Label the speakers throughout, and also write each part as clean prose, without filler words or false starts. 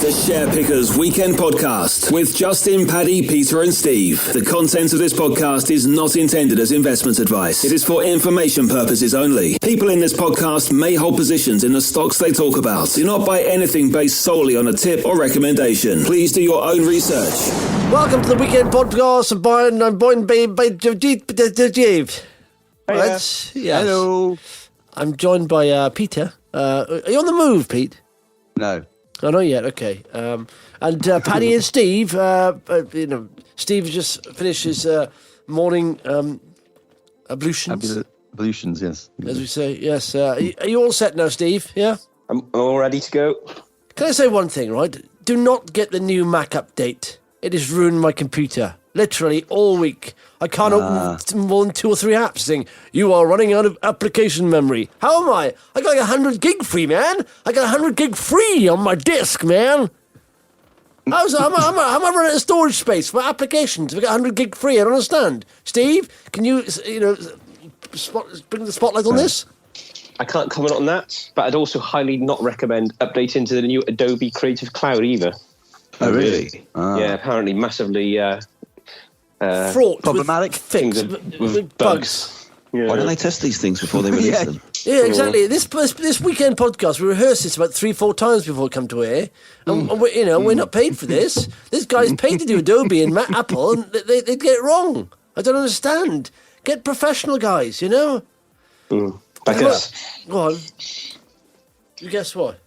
Speaker 1: The Share Pickers Weekend Podcast with Justin, Paddy, Peter and Steve. The content of this podcast is not intended as investment advice. It is for information purposes only. People in this podcast may hold positions in the stocks they talk about. Do not buy anything based solely on a tip or recommendation. Please do your own research.
Speaker 2: Welcome to the Weekend Podcast. I'm joined by Dave. Right? Yes.
Speaker 3: Hello.
Speaker 2: I'm joined by Peter. Are you on the move, Pete?
Speaker 3: No.
Speaker 2: Oh, not yet. Okay. And Paddy and Steve. Steve just finished his morning ablutions.
Speaker 3: Ablutions, yes.
Speaker 2: As we say, yes. Are you all set now, Steve? Yeah?
Speaker 4: I'm all ready to go.
Speaker 2: Can I say one thing, right? Do not get the new Mac update. It has ruined my computer. Literally all week. I can't open more than 2 or 3 apps saying, you are running out of application memory. How am I? I got like 100 gig free, man. I got 100 gig free on my disk, man. How am I running out of storage space for applications? If I got 100 gig free, I don't understand. Steve, can you bring the spotlight on this?
Speaker 4: I can't comment on that, but I'd also highly not recommend updating to the new Adobe Creative Cloud either.
Speaker 3: Oh, really?
Speaker 4: Yeah, apparently massively
Speaker 2: Fraught
Speaker 3: problematic
Speaker 2: with bugs.
Speaker 4: Yeah.
Speaker 1: Why don't they test these things before they release them?
Speaker 2: Yeah, exactly. This weekend podcast, we rehearsed this about 3-4 times before it come to air, and we're not paid for this. This guy's paid to do Adobe and Apple, and they get it wrong. I don't understand. Get professional guys, you know.
Speaker 4: Because
Speaker 2: Go on. You guess what?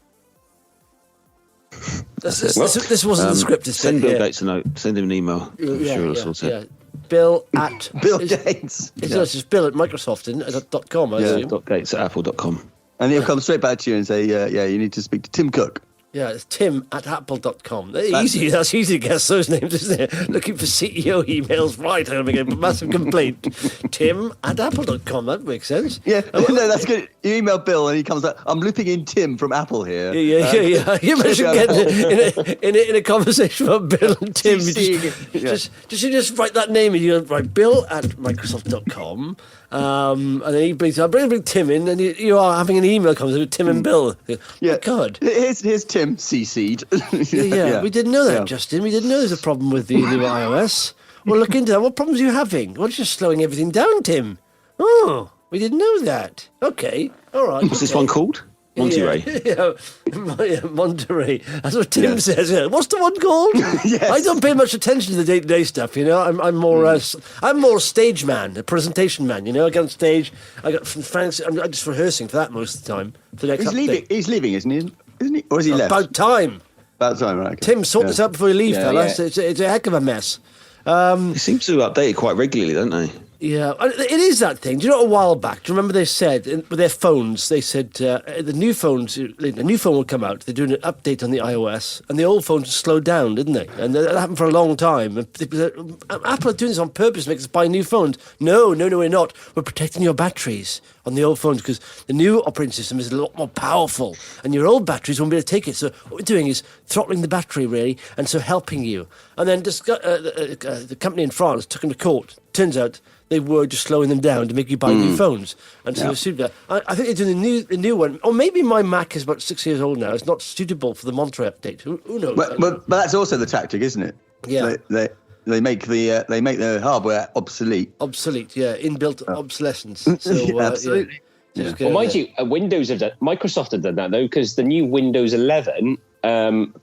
Speaker 2: This wasn't the script.
Speaker 5: Send Bill Gates a note. Send him an email. I'm sure he'll sort it.
Speaker 2: Yeah. Bill at
Speaker 3: Bill Gates.
Speaker 2: It's just Bill at Microsoft.com. I assume.
Speaker 5: Gates at apple.com.
Speaker 3: And he'll come straight back to you and say, you need to speak to Tim Cook.
Speaker 2: Yeah, it's Tim at apple.com. That's easy to guess those names, isn't it? Looking for CEO emails. Right, I'm going to make a massive complaint. Tim at apple.com. That makes sense.
Speaker 3: Yeah, no, that's good. You email Bill and he comes up, I'm looping in Tim from Apple here.
Speaker 2: Yeah. You mentioned getting in a conversation about Bill and Tim. You just write that name and you write Bill at Microsoft.com. And then he brings Tim in, and you are having an email conversation with Tim and Bill.
Speaker 3: Yeah.
Speaker 2: Oh, God.
Speaker 3: Here's Tim CC'd.
Speaker 2: Yeah, we didn't know that, Justin. We didn't know there's a problem with the new iOS. Well, look into that. What problems are you having? What's just slowing everything down, Tim? Oh, we didn't know that. Okay, all right.
Speaker 5: What's this one called? Monterey.
Speaker 2: Monterey. That's what Tim says. Yeah. What's the one called?
Speaker 3: Yes.
Speaker 2: I don't pay much attention to the day-to-day stuff. You know, I'm more a stage man, a presentation man. You know, I get on stage. I got from Frank's. I'm just rehearsing for that most of the time. For the next update.
Speaker 3: He's leaving, isn't he? Or has he left?
Speaker 2: About time.
Speaker 3: About time, right? Okay.
Speaker 2: Tim, sort this out before you leave, fellas.
Speaker 4: Yeah.
Speaker 2: It's a heck of a mess.
Speaker 5: They seem to update it quite regularly, don't they?
Speaker 2: Yeah, it is that thing. Do you know, a while back, do you remember they said, with their phones, they said the new phone will come out, they're doing an update on the iOS, and the old phones slowed down, didn't they? And that happened for a long time. Apple are doing this on purpose to make us buy new phones. No, we're not. We're protecting your batteries on the old phones, because the new operating system is a lot more powerful, and your old batteries won't be able to take it. So what we're doing is throttling the battery, really, and so helping you. And then the company in France took them to court. Turns out they were just slowing them down to make you buy new phones. And so I think they're doing the new one. Or maybe my Mac is about 6 years old now. It's not suitable for the Monterey update. Who knows?
Speaker 3: But that's also the tactic, isn't it?
Speaker 2: Yeah.
Speaker 3: They make the hardware obsolete.
Speaker 2: Obsolete, yeah. Inbuilt obsolescence. So,
Speaker 3: absolutely.
Speaker 2: Yeah.
Speaker 4: Well, mind you, Microsoft have done that though, because the new Windows 11,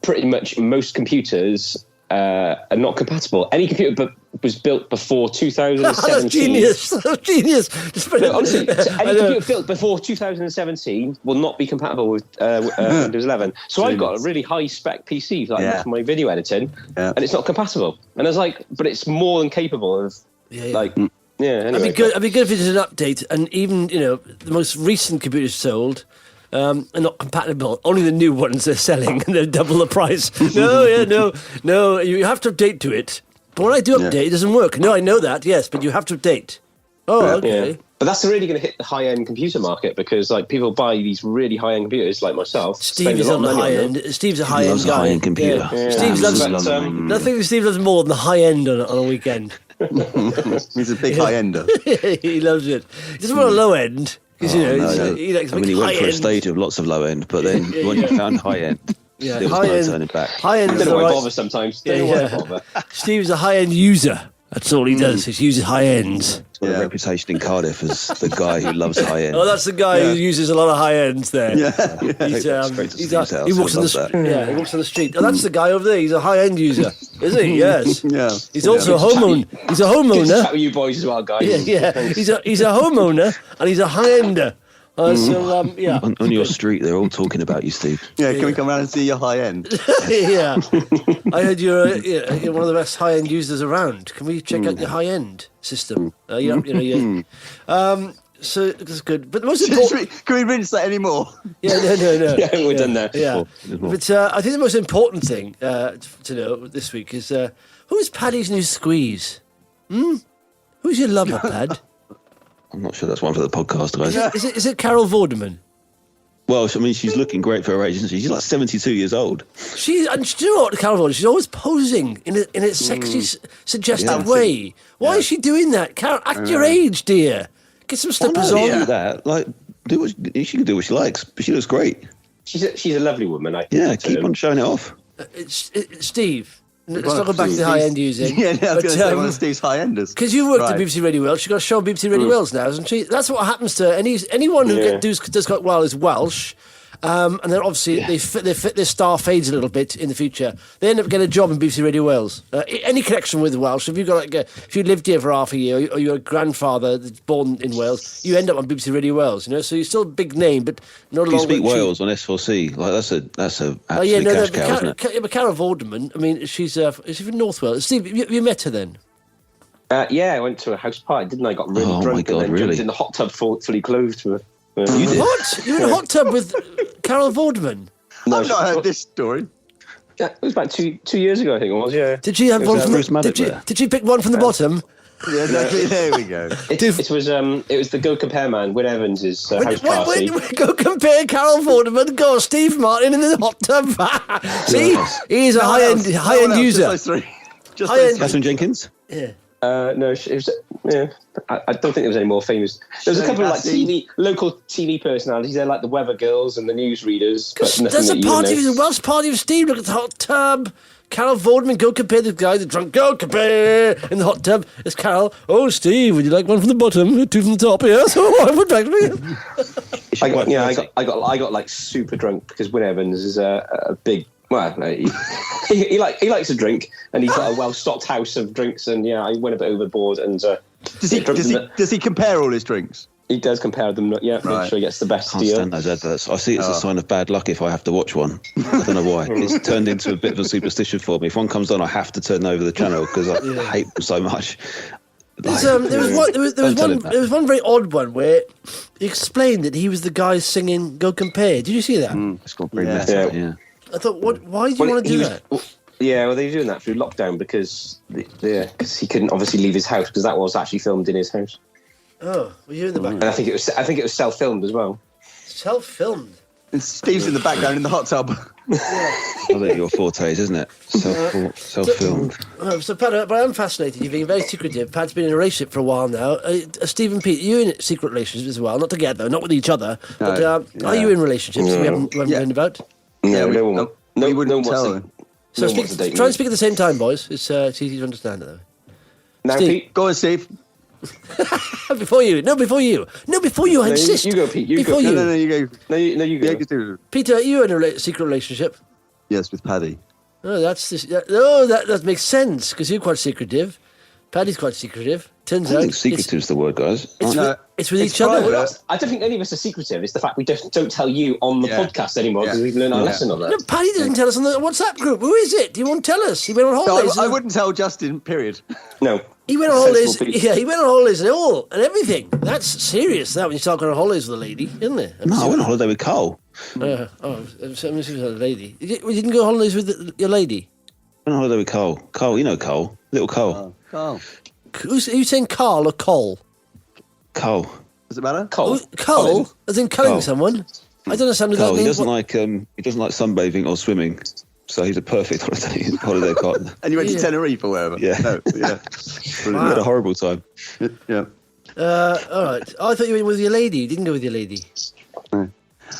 Speaker 4: pretty much most computers are not compatible. Any computer was built before 2017.
Speaker 2: That's genius.
Speaker 4: No, honestly, any computer built before 2017 will not be compatible with Windows 11. So I've got a really high spec PC for my video editing, and it's not compatible. And I was like, but it's more than capable of Anyway,
Speaker 2: It'd be good if it did an update, and even the most recent computers sold are not compatible. Only the new ones they're selling, and they're double the price. No, you have to update to it. But when I do update, it doesn't work. No, I know that. Yes, but you have to update. Oh, okay.
Speaker 4: Yeah. But that's really going to hit the high-end computer market, because people buy these really high-end computers like myself.
Speaker 2: Steve is on the high end. Steve's a high-end guy.
Speaker 5: High-end computer.
Speaker 2: Yeah. Steve loves nothing. Steve loves more than the high end on a weekend.
Speaker 3: He's a big high-ender.
Speaker 2: He loves it. He doesn't want a low end. Because,
Speaker 5: he went for a stage of lots of low end, but then when you found high end,
Speaker 2: Yeah,
Speaker 5: There was no turning back.
Speaker 2: High end.
Speaker 4: I don't know why I bother sometimes. Don't know why I bother.
Speaker 2: Steve's a high end user. That's all he does. He uses high ends.
Speaker 5: He's got a reputation in Cardiff as the guy who loves high end.
Speaker 2: Oh, that's the guy who uses a lot of high ends there.
Speaker 3: Yeah.
Speaker 2: He walks on the street. Yeah, he walks on the street. Oh, that's the guy over there. He's a high end user, is he? Yes.
Speaker 3: Yeah.
Speaker 2: He's also a homeowner. He's a
Speaker 4: Good to
Speaker 2: homeowner.
Speaker 4: chat with you boys as well, guys.
Speaker 2: Yeah. He's a homeowner and he's a high ender. Yeah.
Speaker 5: On your street, they're all talking about you, Steve.
Speaker 3: Yeah, can we come around and see your high end?
Speaker 2: Yeah. I heard you're one of the best high end users around. Can we check out your high end system? So that's good. But the most important.
Speaker 3: Can we rinse that anymore?
Speaker 2: Yeah, no.
Speaker 4: Yeah, we're done there.
Speaker 2: Yeah. But I think the most important thing to know this week is who's Paddy's new squeeze? Who's your lover, Pad?
Speaker 5: I'm not sure that's one for the podcast, guys.
Speaker 2: Is it Carol Vorderman?
Speaker 5: Well, I mean, she's looking great for her age, isn't she? She's like 72 years old.
Speaker 2: Do you know what, Carol Vorderman? She's always posing in a sexy, suggestive way. Why is she doing that? Carol, at your age, dear. Get some slippers on.
Speaker 5: Do that. Like, she can do what she likes, but she looks great.
Speaker 4: She's a lovely woman.
Speaker 5: Keep on showing it off.
Speaker 2: Steve, let's not go back to the high-end using.
Speaker 3: Yeah, I was going to say one of Steve's high-enders.
Speaker 2: Because you worked at BBC Radio Welsh, she's got a show on BBC Radio Welsh now, hasn't she? That's what happens to anyone who does quite well is Welsh. And then obviously their star fades a little bit in the future. They end up getting a job in BBC Radio Wales. Any connection with Welsh? If you've got if you lived here for half a year, or you're a grandfather that's born in Wales, you end up on BBC Radio Wales. So you're still a big name, but not a lot.
Speaker 5: You speak Wales on S4C. Like that's a absolute cash cow, isn't it?
Speaker 2: But Carol Vorderman, I mean, she's from North Wales. Steve, you met her then?
Speaker 4: Yeah, I went to a house party, didn't I? Got really drunk and then jumped in the hot tub fully clothed.
Speaker 5: You did?
Speaker 2: What? You were in a hot tub with Carol Vorderman?
Speaker 3: No, I've not heard this story.
Speaker 4: Yeah, it was about two years ago, I think it was. Yeah.
Speaker 2: Did she have one from Did she pick one from the bottom?
Speaker 3: Yeah, exactly. There we go.
Speaker 4: It was the Go Compare man, Win Evans' house party.
Speaker 2: Go compare Carol Vorderman, Steve Martin in the hot tub. See, he's a high-end user.
Speaker 5: Catherine Jenkins?
Speaker 2: Yeah.
Speaker 4: No, it was. Yeah, I don't think there was any more famous. There was a couple of local TV personalities. They're like the weather girls and the newsreaders.
Speaker 2: There's a Welsh party of Steve. Look at the hot tub. Carol Vorderman, go compare the guy, the drunk. Go compare in the hot tub. It's Carol. Oh, Steve, would you like one from the bottom, two from the top? Yes. Oh, I would like to.
Speaker 4: I got like super drunk because Win Evans is a big. Well, he likes a drink, and he's got a well-stocked house of drinks. And I went a bit overboard. And
Speaker 3: does he compare all his drinks?
Speaker 4: He does compare them. Yeah, right. Make sure he gets the best
Speaker 5: deal. I can't stand those adverts. I see it's a sign of bad luck if I have to watch one. I don't know why. It's turned into a bit of a superstition for me. If one comes on, I have to turn over the channel because I hate them so much.
Speaker 2: There was one very odd one where he explained that he was the guy singing "Go Compare." Did you see that?
Speaker 5: It's got very messy. Yeah.
Speaker 2: I thought, why do you want to do that?
Speaker 4: Yeah, well, they were doing that through lockdown because he couldn't obviously leave his house because that was actually filmed in his house.
Speaker 2: Oh, were you in the background?
Speaker 4: And I think it was self-filmed as well.
Speaker 2: Self-filmed.
Speaker 3: And Steve's in the background in the hot tub.
Speaker 5: I think your forte is, isn't it? Self-filmed.
Speaker 2: So, Pat, but I'm fascinated. You've been very secretive. Pat's been in a relationship for a while now. Steve and Pete, you're in secret relationships as well. Not together, not with each other. No, but are you in relationships we haven't known about?
Speaker 3: Yeah, we wouldn't tell them.
Speaker 2: So try and speak at the same time, boys. It's easy to understand it, though.
Speaker 4: Now,
Speaker 2: Steve.
Speaker 4: Pete.
Speaker 3: Go on, Steve.
Speaker 2: Before you, I insist.
Speaker 4: You go, Pete. You
Speaker 2: before
Speaker 4: go.
Speaker 2: You.
Speaker 3: No, you go.
Speaker 4: No, you go.
Speaker 3: Yeah,
Speaker 2: Peter, are you in a secret relationship?
Speaker 3: Yes, with Paddy.
Speaker 2: Oh, that makes sense because you're quite secretive. Paddy's quite secretive. Turns out,
Speaker 5: secretive is the word, guys.
Speaker 2: It's with each other.
Speaker 4: I don't think any of us are secretive. It's the fact we don't tell you on the podcast anymore because we've learned our lesson on that.
Speaker 2: No, Paddy doesn't tell us on the WhatsApp group. Who is it? He won't tell us. He went on holidays.
Speaker 3: No, I wouldn't tell Justin. Period.
Speaker 4: No.
Speaker 2: He went on holidays. Yeah, he went on holidays and everything. That's serious. That when you start going on holidays with a lady, isn't it?
Speaker 5: No, I went on holiday with Cole.
Speaker 2: So it was a lady. You didn't go on holidays with your lady.
Speaker 5: I went on holiday with Cole. Cole, you know Cole, little Cole.
Speaker 3: Oh, Cole.
Speaker 2: Are you saying Carl or Cole?
Speaker 5: Cole.
Speaker 3: Does it matter?
Speaker 2: Cole? As in killing someone? I don't understand what
Speaker 5: Cole,
Speaker 2: that means.
Speaker 5: He doesn't like sunbathing or swimming, so he's a perfect holiday partner.
Speaker 3: And you went to Tenerife or wherever?
Speaker 5: Yeah.
Speaker 3: No, yeah.
Speaker 5: We had a horrible time.
Speaker 3: Yeah.
Speaker 2: All right. I thought you went with your lady. You didn't go with your lady.
Speaker 3: No.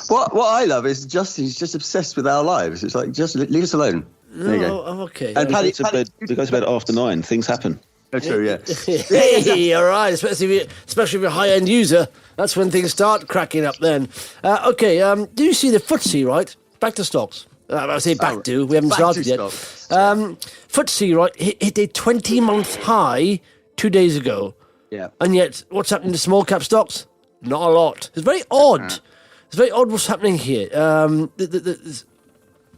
Speaker 3: What I love is Justin's just obsessed with our lives. It's like, just leave us alone. There you go.
Speaker 2: I'm okay.
Speaker 3: And Paddy
Speaker 5: we go to bed after 9. Things happen.
Speaker 3: Oh, true, yeah.
Speaker 2: Hey, all right, especially if you're a high-end user. That's when things start cracking up then. Okay, do you see the FTSE, right? Back to stocks. I say back to, we haven't started yet. FTSE, right, hit a 20-month high 2 days ago.
Speaker 3: Yeah.
Speaker 2: And yet, what's happening to small cap stocks? Not a lot. It's very odd. It's very odd what's happening here.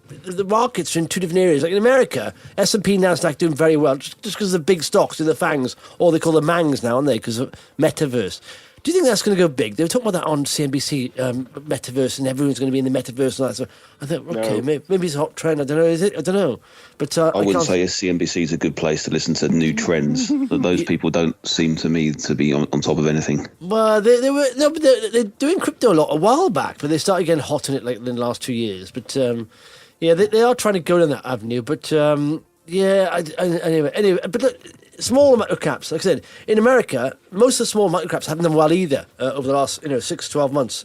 Speaker 2: The markets are in two different areas. Like in America, S&P, NASDAQ doing very well just because of the big stocks in the FANGs, or they call them MANGs now, aren't they, because of metaverse. Do you think that's going to go big? They were talking about that on CNBC, metaverse, and everyone's going to be in the metaverse and that. So I thought, okay, maybe it's a hot trend. I don't know. Is it? I don't know. But I
Speaker 5: wouldn't say CNBC is a good place to listen to new trends. But those people don't seem to me to be on top of anything.
Speaker 2: Well, they're doing crypto a lot a while back, but they started getting hot on it like in the last 2 years. But yeah, they are trying to go down that avenue. But yeah, anyway. But look, small micro caps, like I said, in America, most of the small micro caps haven't done well either over the last 6 to 12 months.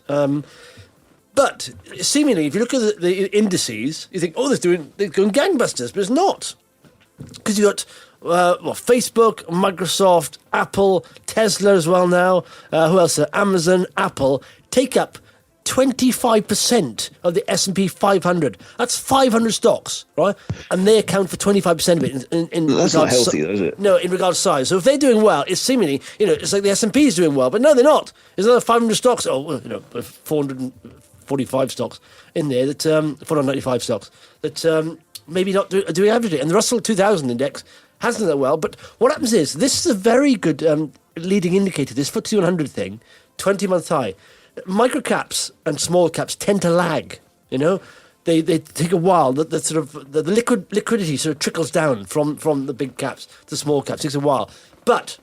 Speaker 2: But seemingly, if you look at the indices, you think, oh, they're going gangbusters, but it's not, because you got Facebook, Microsoft, Apple, Tesla as well now. Who else? Amazon, Apple take up 25% of the S&P 500. That's 500 stocks, right? And they account for 25% of it.
Speaker 5: That's not healthy, though, is it?
Speaker 2: No, in regards to size. So if they're doing well, it's seemingly, it's like the S&P is doing well, but no, they're not. There's another 500 stocks, 445 stocks in there, 495 stocks that maybe not doing averagely. And the Russell 2000 index hasn't done that well. But what happens is, this is a very good leading indicator, this FTSE 100 thing, 20-month high. Micro caps and small caps tend to lag. They take a while. The sort of the liquidity sort of trickles down from the big caps to small caps. It takes a while, but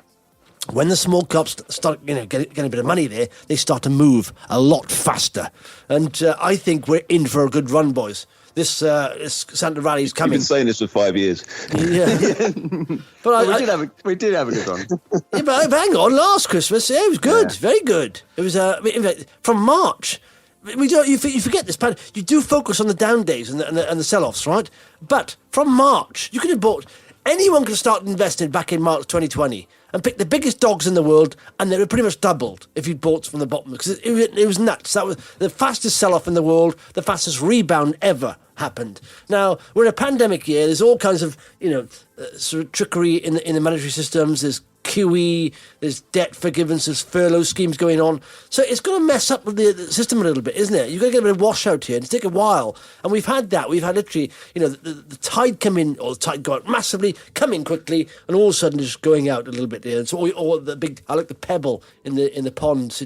Speaker 2: when the small caps start getting a bit of money there, they start to move a lot faster. And I think we're in for a good run, boys. This Santa rally is coming.
Speaker 5: You've been saying this for 5 years.
Speaker 2: Yeah. But
Speaker 3: we did have a good one.
Speaker 2: Yeah, but hang on, last Christmas, it was good, very good. It was in fact, from March. You forget this, Paddy. You do focus on the down days and the sell-offs, right? But from March, you could have bought. Anyone could start investing back in March 2020 and pick the biggest dogs in the world, and they were pretty much doubled if you bought from the bottom, because it was nuts. That was the fastest sell-off in the world, the fastest rebound ever happened. Now, we're in a pandemic year. There's all kinds of, sort of trickery in the monetary systems. There's QE, there's debt forgiveness, there's furlough schemes going on. So it's going to mess up the system a little bit, isn't it? You've got to get a bit of washout here, and it's take a while. And we've had that. We've had literally, the tide come in, or the tide go out massively, come in quickly, and all of a sudden just going out a little bit there. And so, or the big, I like the pebble in the pond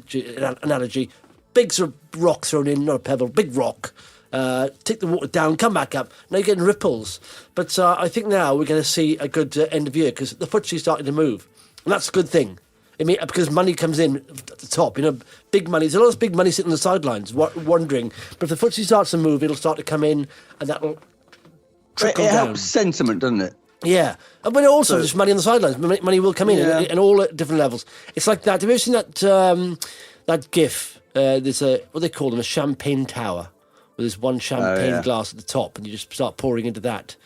Speaker 2: analogy. Big sort of rock thrown in, not a pebble, big rock. Take the water down, come back up. Now you're getting ripples. But I think now we're going to see a good end of year, because the FTSE's starting to move. And that's a good thing. I mean, because money comes in at the top, big money. There's a lot of big money sitting on the sidelines, wondering. But if the FTSE starts to move, it'll start to come in, and that'll trickle down. It helps
Speaker 3: sentiment, doesn't it?
Speaker 2: Yeah. But also, there's money on the sidelines. Money will come in, and all at different levels. It's like that. Have you ever seen that GIF? There's what they call them, a champagne tower, where there's one champagne glass at the top, and you just start pouring into that,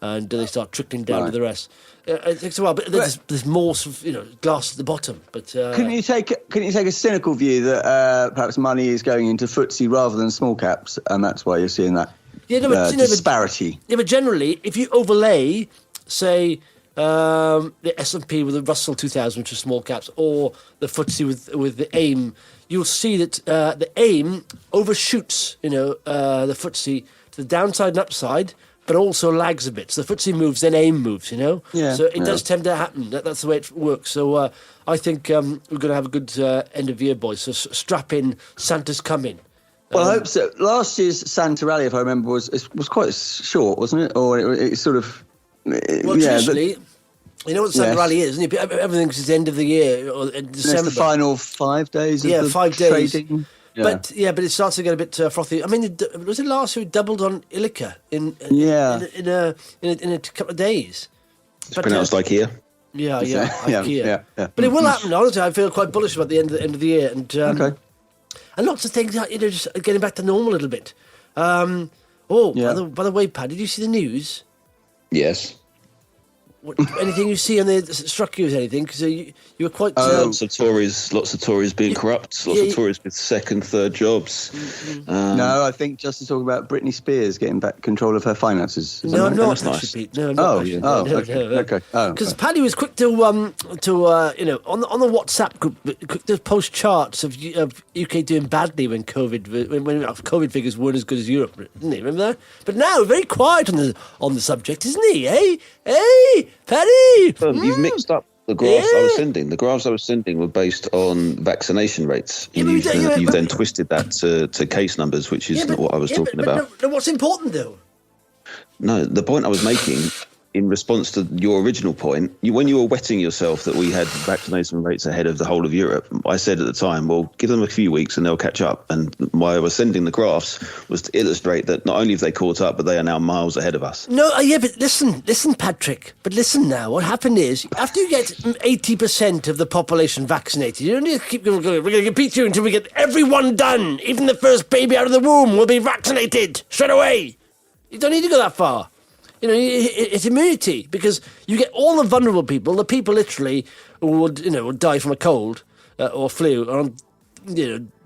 Speaker 2: and they start trickling down to the rest. It takes a while, but there's more sort of, glass at the bottom. But
Speaker 3: couldn't you take a cynical view that perhaps money is going into FTSE rather than small caps, and that's why you're seeing that disparity?
Speaker 2: But generally, if you overlay, say, the S&P with the Russell 2000, which is small caps, or the FTSE with the AIM, you'll see that the AIM overshoots, the FTSE to the downside and upside, but also lags a bit. So the FTSE moves, then AIM moves, So it does tend to happen. That's the way it works. So I think we're going to have a good end of year, boys. So strap in, Santa's coming.
Speaker 3: Well, I hope so. Last year's Santa Rally, if I remember, was quite short, wasn't it? Or it sort of...
Speaker 2: traditionally... You know what the Santa Rally is, isn't it? Everything's at the end of the year, or in December.
Speaker 3: It's the final 5 days of the
Speaker 2: 5 days.
Speaker 3: Trading. Yeah.
Speaker 2: But it starts to get a bit frothy. I mean, was it last year it doubled on Ilika in a couple of days?
Speaker 5: It's pronounced IKEA.
Speaker 2: Yeah. But it will happen. Honestly, I feel quite bullish about the end of the year. And And lots of things, just getting back to normal a little bit. By the way, Paddy, did you see the news?
Speaker 5: Yes.
Speaker 2: Anything you see on there that struck you as anything? Because you were quite...
Speaker 5: lots of Tories being corrupt, lots of Tories with second, third jobs.
Speaker 3: No, I think just to talk about Britney Spears getting back control of her finances.
Speaker 2: No, I'm not.
Speaker 5: Nice.
Speaker 2: No, I'm not.
Speaker 3: Okay.
Speaker 2: Because Paddy was quick to on the WhatsApp group, quick to post charts of UK doing badly when COVID figures weren't as good as Europe, didn't he? Remember that? But now very quiet on the subject, isn't he? Hey, Paddy.
Speaker 5: You've mixed up the graphs I was sending. The graphs I was sending were based on vaccination rates. You've then twisted that to case numbers, which is not what I was talking about.
Speaker 2: No, what's important though?
Speaker 5: No, the point I was making in response to your original point, when you were wetting yourself that we had vaccination rates ahead of the whole of Europe, I said at the time, well, give them a few weeks and they'll catch up. And why I was sending the graphs was to illustrate that not only have they caught up, but they are now miles ahead of us.
Speaker 2: No, but listen, Patrick. But listen now, what happened is, after you get 80% of the population vaccinated, you don't need to keep going, we're going to beat you until we get everyone done. Even the first baby out of the womb will be vaccinated straight away. You don't need to go that far. It's immunity, because you get all the vulnerable people, the people literally who would die from a cold or flu or on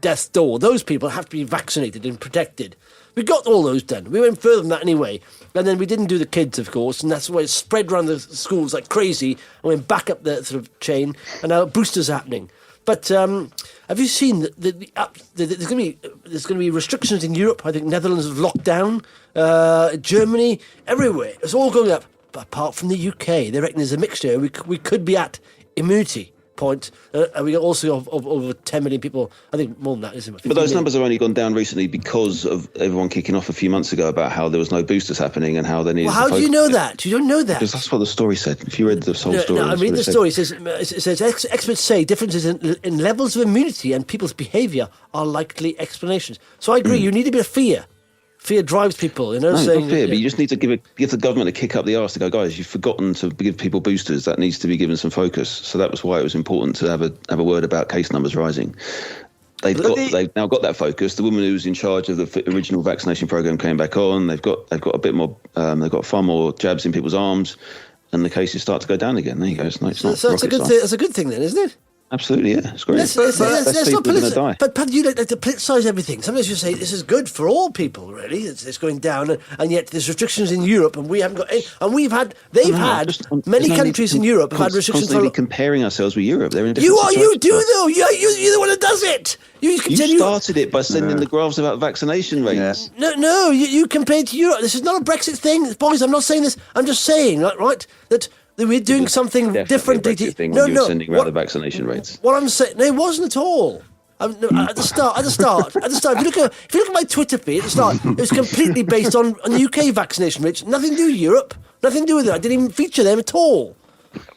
Speaker 2: death's door. Those people have to be vaccinated and protected. We got all those done. We went further than that anyway. And then we didn't do the kids, of course, and that's why it spread around the schools like crazy and went back up the sort of chain, and now boosters are happening. But have you seen that there's going to be restrictions in Europe? I think Netherlands have locked down, Germany, everywhere. It's all going up, but apart from the UK. They reckon there's a mixture. We could be at immunity point. We also have over 10 million people. I think more than that, isn't it?
Speaker 5: But those numbers have only gone down recently because of everyone kicking off a few months ago about how there was no boosters happening and how they needed.
Speaker 2: Well, how do you know that? You don't know that.
Speaker 5: Because that's what the story said. If you read the whole story.
Speaker 2: No, I read the story. It says experts say differences in levels of immunity and people's behaviour are likely explanations. So I agree. You need a bit of fear. Fear drives people,
Speaker 5: No, saying, not fear, but you just need to give the government a kick up the arse to go, guys, you've forgotten to give people boosters. That needs to be given some focus. So that was why it was important to have a word about case numbers rising. They've now got that focus. The woman who was in charge of the original vaccination program came back on. They've got a bit more. They've got far more jabs in people's arms, and the cases start to go down again. There you go. It's not
Speaker 2: that's a good thing. That's a good thing, then, isn't it?
Speaker 5: Absolutely, yeah, it's great.
Speaker 2: Let's not politicize. But Paddy, you like to politicise everything. Sometimes you say this is good for all people. Really, it's going down, and yet there's restrictions in Europe, and we haven't got any. And many countries in Europe have had restrictions.
Speaker 5: Constantly comparing ourselves with Europe. They're in
Speaker 2: you do though. You're the one who does it. You
Speaker 5: started it by sending the graphs about vaccination rates.
Speaker 2: Yeah. No, you compared to Europe. This is not a Brexit thing, boys. I'm not saying this. I'm just saying, right, that we're doing something different.
Speaker 5: You're sending around the vaccination rates.
Speaker 2: What I'm saying, no, it wasn't at all. At the start. If you look at my Twitter feed at the start, it was completely based on the UK vaccination rates. Nothing to do with Europe. Nothing to do with it. I didn't even feature them at all.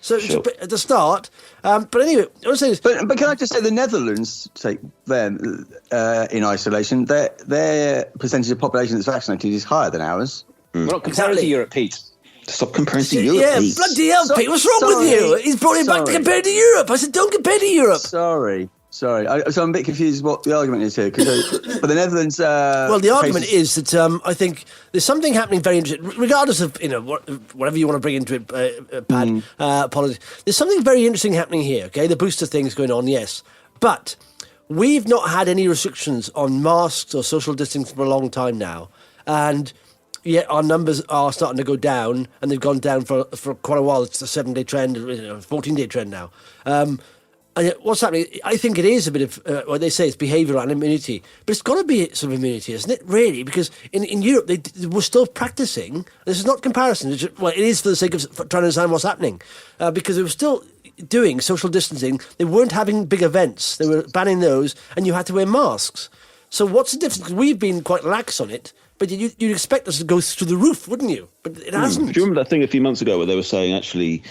Speaker 2: So sure. At the start. But anyway, I want to say this.
Speaker 3: But can I just say the Netherlands, take them in isolation, their percentage of population that's vaccinated is higher than ours.
Speaker 4: We're not comparing to Europe, Pete.
Speaker 5: Stop comparing to Europe.
Speaker 2: Yeah, bloody hell, Pete. What's wrong with you? He's brought it back to compare to Europe. I said, don't compare to Europe.
Speaker 3: Sorry. So I'm a bit confused what the argument is here. But the Netherlands...
Speaker 2: well, the argument is that I think there's something happening very interesting, regardless of whatever you want to bring into it, politics. There's something very interesting happening here, okay? The booster thing's going on, yes. But we've not had any restrictions on masks or social distancing for a long time now. And... yet our numbers are starting to go down, and they've gone down for quite a while. It's a 7-day trend, 14-day trend now. And what's happening? I think it is a bit of what they say is behavioural and immunity, but it's got to be some immunity, isn't it? Really, because in Europe they were still practising. This is not comparison. It is for the sake of trying to understand what's happening, because they were still doing social distancing. They weren't having big events. They were banning those, and you had to wear masks. So what's the difference? Because we've been quite lax on it. But you'd expect us to go through the roof, wouldn't you? But it hasn't.
Speaker 5: Do you remember that thing a few months ago where they were saying, actually,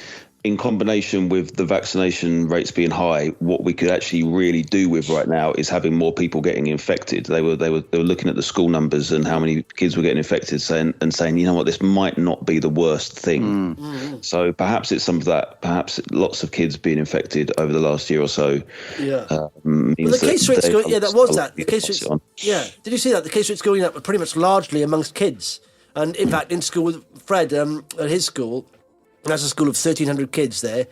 Speaker 5: in combination with the vaccination rates being high, what we could actually really do with right now is having more people getting infected. They were looking at the school numbers and how many kids were getting infected, saying, you know what, this might not be the worst thing. So perhaps it's some of that. Perhaps lots of kids being infected over the last year or so.
Speaker 2: Yeah. Well, the case rate's going. Yeah, that was that. The case rate's. Yeah. Did you see that? The case rate's going up pretty much largely amongst kids. And in fact, in school with Fred, at his school. That's a school of 1,300 kids there.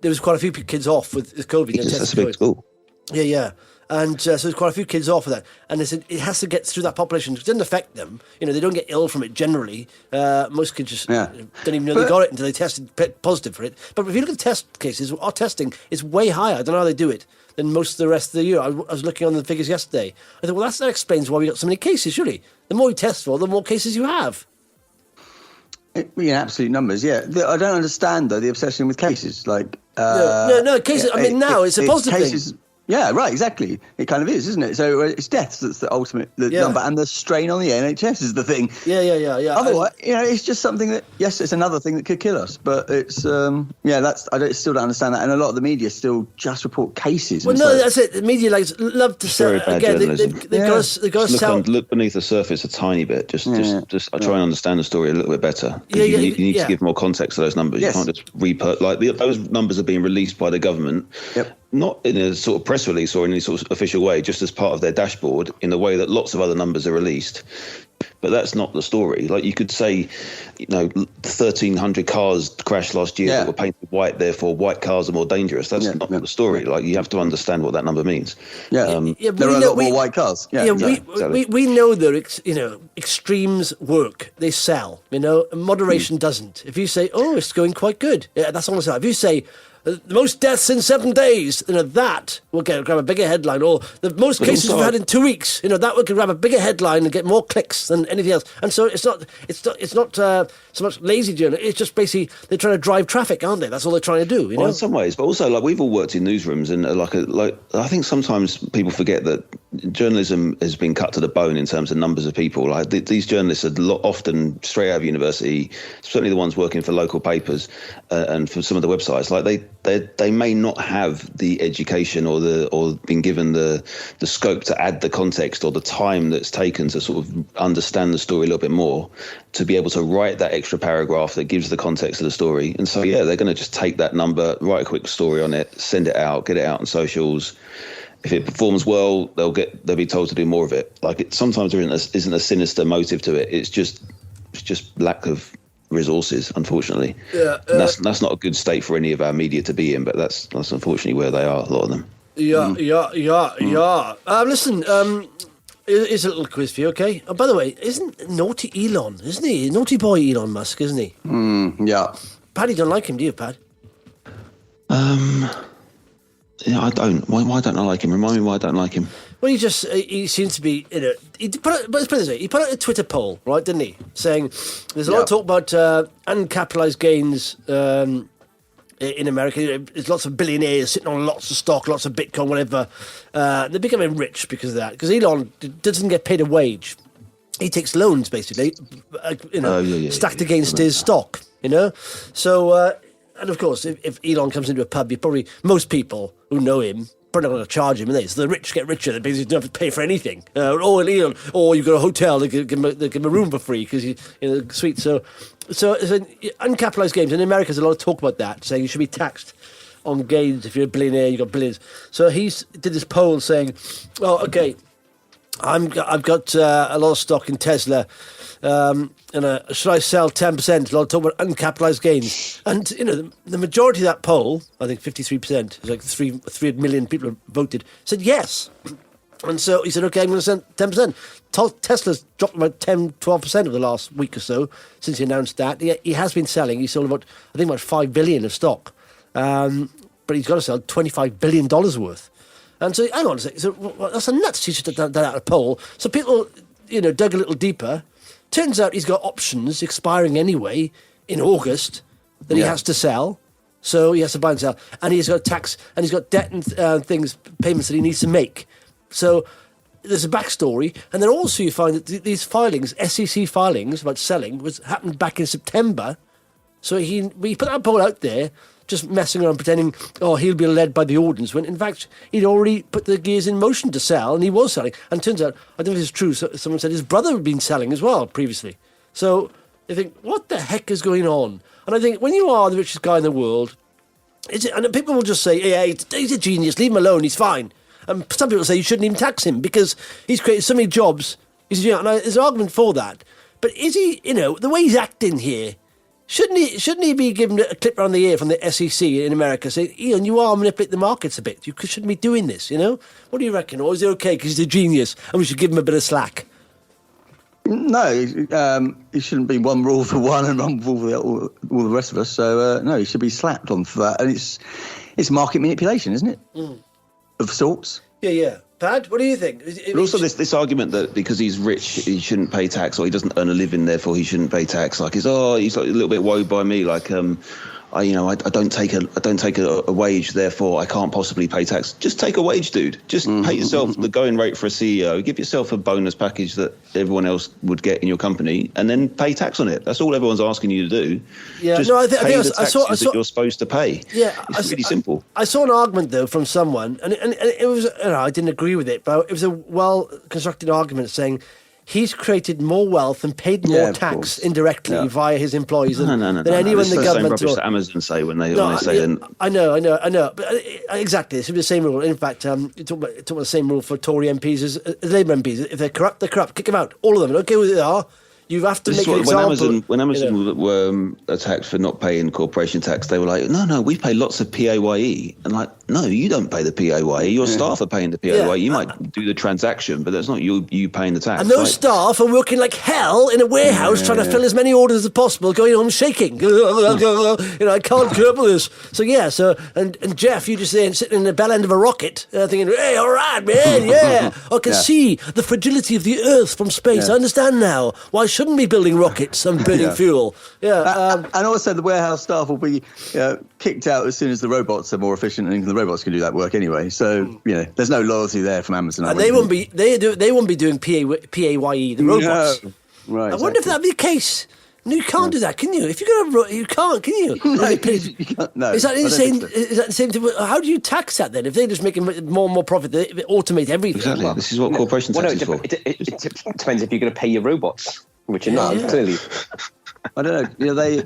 Speaker 2: There was quite a few kids off with COVID.
Speaker 5: That's a big school.
Speaker 2: Yeah. And so there's quite a few kids off of that. And they said it has to get through that population. It doesn't affect them. They don't get ill from it generally. Most kids just don't even know they got it until they tested positive for it. But if you look at the test cases, our testing is way higher. I don't know how they do it than most of the rest of the year. I was looking on the figures yesterday. I thought, well, that explains why we got so many cases, surely. The more you test for, the more cases you have.
Speaker 3: Absolute numbers, yeah. I don't understand, though, the obsession with cases. Like,
Speaker 2: no, cases. I mean, now it's a positive thing.
Speaker 3: Yeah, right, exactly. It kind of is, isn't it? So it's deaths that's the ultimate number, and the strain on the NHS is the thing.
Speaker 2: Yeah.
Speaker 3: Otherwise, it's just something that, yes, it's another thing that could kill us, but it's, I still don't understand that, and a a lot of the media still just report cases.
Speaker 2: Well, no, that's it. The media love to say again. They've got to sell.
Speaker 5: Look beneath the surface a tiny bit. Just try and understand the story a little bit better. You need to give more context to those numbers.
Speaker 3: Yes.
Speaker 5: You can't just those numbers are being released by the government.
Speaker 3: Yep.
Speaker 5: Not in a sort of press release or in any sort of official way, just as part of their dashboard, in the way that lots of other numbers are released. But that's not the story. Like, you could say, 1,300 cars crashed last year that were painted white, therefore white cars are more dangerous. That's not the story. Like, you have to understand what that number means.
Speaker 3: There are a lot more white cars.
Speaker 2: We know that extremes work. They sell. Moderation doesn't. If you say, it's going quite good, that's all I say. If you say, the most deaths in 7 days, that will grab a bigger headline. Or the most cases we've had in 2 weeks, that will grab a bigger headline and get more clicks than anything else. And so it's not so much lazy journalism. It's just basically they're trying to drive traffic, aren't they? That's all they're trying to do.
Speaker 5: Well, in some ways, but also like we've all worked in newsrooms, and I think sometimes people forget that journalism has been cut to the bone in terms of numbers of people. Like these journalists are often straight out of university, certainly the ones working for local papers and for some of the websites. Like they may not have the education or been given the scope to add the context or the time that's taken to sort of understand the story a little bit more, to be able to write that extra paragraph that gives the context of the story. And so, they're going to just take that number, write a quick story on it, send it out, get it out on socials. If it performs well, they'll be told to do more of it. Like, sometimes there isn't a sinister motive to it. It's just lack of resources, unfortunately. And that's not a good state for any of our media to be in, but that's unfortunately where they are, a lot of them.
Speaker 2: Listen, here's a little quiz for you, okay? Oh, by the way, isn't naughty Elon, isn't he? Naughty boy Elon Musk, isn't he?
Speaker 3: Yeah.
Speaker 2: Paddy, don't like him, do you, Pad?
Speaker 5: I don't. Why don't I like him? Remind me why I don't like him.
Speaker 2: Well, he seems to be, let's put it this way, he put out a Twitter poll, right, didn't he? Saying there's a lot of talk about uncapitalized gains in America. There's lots of billionaires sitting on lots of stock, lots of Bitcoin, whatever. They're becoming rich because of that. Because Elon doesn't get paid a wage. He takes loans, basically, stacked against his stock, So, and of course, if Elon comes into a pub, most people who know him, probably not going to charge him, so the rich get richer. They basically don't have to pay for anything. Or you've got a hotel, they give him a room for free because sweet. So uncapitalized gains in America, there's a lot of talk about that, saying you should be taxed on gains if you're a billionaire, you've got billions. So he did this poll saying, okay, I've got a lot of stock in Tesla. Should I sell 10%? A lot of talk about uncapitalized gains. And, the majority of that poll, I think 53%, it's like 3 million people voted, said yes. And so he said, okay, I'm going to sell 10%. Tesla's dropped about 10, 12% over the last week or so since he announced that. He has been selling. He sold about 5 billion of stock. But he's got to sell $25 billion worth. And so, hang on a second. So that's a nuts. He should have done that at a poll. So people, dug a little deeper. Turns out he's got options expiring anyway in August that he has to sell. So he has to buy and sell. And he's got tax, and he's got debt and payments that he needs to make. So there's a backstory. And then also you find that these filings, SEC filings about selling, happened back in September. So we put that poll out there just messing around pretending, he'll be led by the ordinance, when in fact he'd already put the gears in motion to sell, and he was selling. And turns out, I don't know if it's true, someone said his brother had been selling as well previously. So you think, what the heck is going on? And I think when you are the richest guy in the world, and people will just say, hey, he's a genius, leave him alone, he's fine. And some people say you shouldn't even tax him because he's created so many jobs. And there's an argument for that. But is he, the way he's acting here, shouldn't he be given a clip around the ear from the SEC in America saying, you are manipulating the markets a bit. You shouldn't be doing this, What do you reckon? Or is it okay because he's a genius and we should give him a bit of slack?
Speaker 3: No, he shouldn't be one rule for one and one rule for all the rest of us. So, no, he should be slapped on for that. And it's market manipulation, isn't it? Of sorts.
Speaker 2: Yeah. Pad, what do you think?
Speaker 5: But also this argument that because he's rich, he shouldn't pay tax, or he doesn't earn a living, therefore he shouldn't pay tax. Like he's like a little bit woe by me. Like I don't take a wage, therefore I can't possibly pay tax. Just take a wage, dude. Just pay yourself the going rate for a CEO. Give yourself a bonus package that everyone else would get in your company, and then pay tax on it. That's all everyone's asking you to do.
Speaker 2: Yeah,
Speaker 5: just pay the taxes that you're supposed to pay.
Speaker 2: Yeah,
Speaker 5: it's really simple.
Speaker 2: I saw an argument though from someone, and it was I didn't agree with it, but it was a well constructed argument saying he's created more wealth and paid more tax indirectly via his employees than anyone in the government.
Speaker 5: It's the same rubbish that Amazon say when they say it.
Speaker 2: I know. But exactly, it should be the same rule. In fact, you talk about the same rule for Tory MPs as Labour MPs. If they're corrupt, they're corrupt. Kick them out. All of them. I don't care who they are. You have to make an example.
Speaker 5: When Amazon were attacked for not paying corporation tax, they were like, no, we pay lots of PAYE. And like, no, you don't pay the PAYE. Your staff are paying the PAYE.
Speaker 2: Yeah.
Speaker 5: You might do the transaction, but that's not you paying the tax.
Speaker 2: And those staff are working like hell in a warehouse trying to fill as many orders as possible, going home shaking. I can't cope with this. So and Jeff, you just there sitting in the bell end of a rocket, thinking, hey, all right, man, yeah. I can see the fragility of the Earth from space. I understand now why shouldn't be building rockets and burning fuel.
Speaker 3: And also the warehouse staff will be kicked out as soon as the robots are more efficient, and the robots can do that work anyway. So there's no loyalty there from Amazon.
Speaker 2: And they won't be doing PAYE, the robots.
Speaker 3: No. Right.
Speaker 2: I wonder if that'd be the case. No, you can't do that, can you? If you're going to, you can't, can you?
Speaker 3: No, you can't. No.
Speaker 2: Is that the same? Is that the same thing? How do you tax that then? If they're just making more and more profit, they automate everything.
Speaker 5: Exactly. This is what corporation tax is for.
Speaker 4: It depends if you're going to pay your robots, which you're not, clearly.
Speaker 3: I don't know.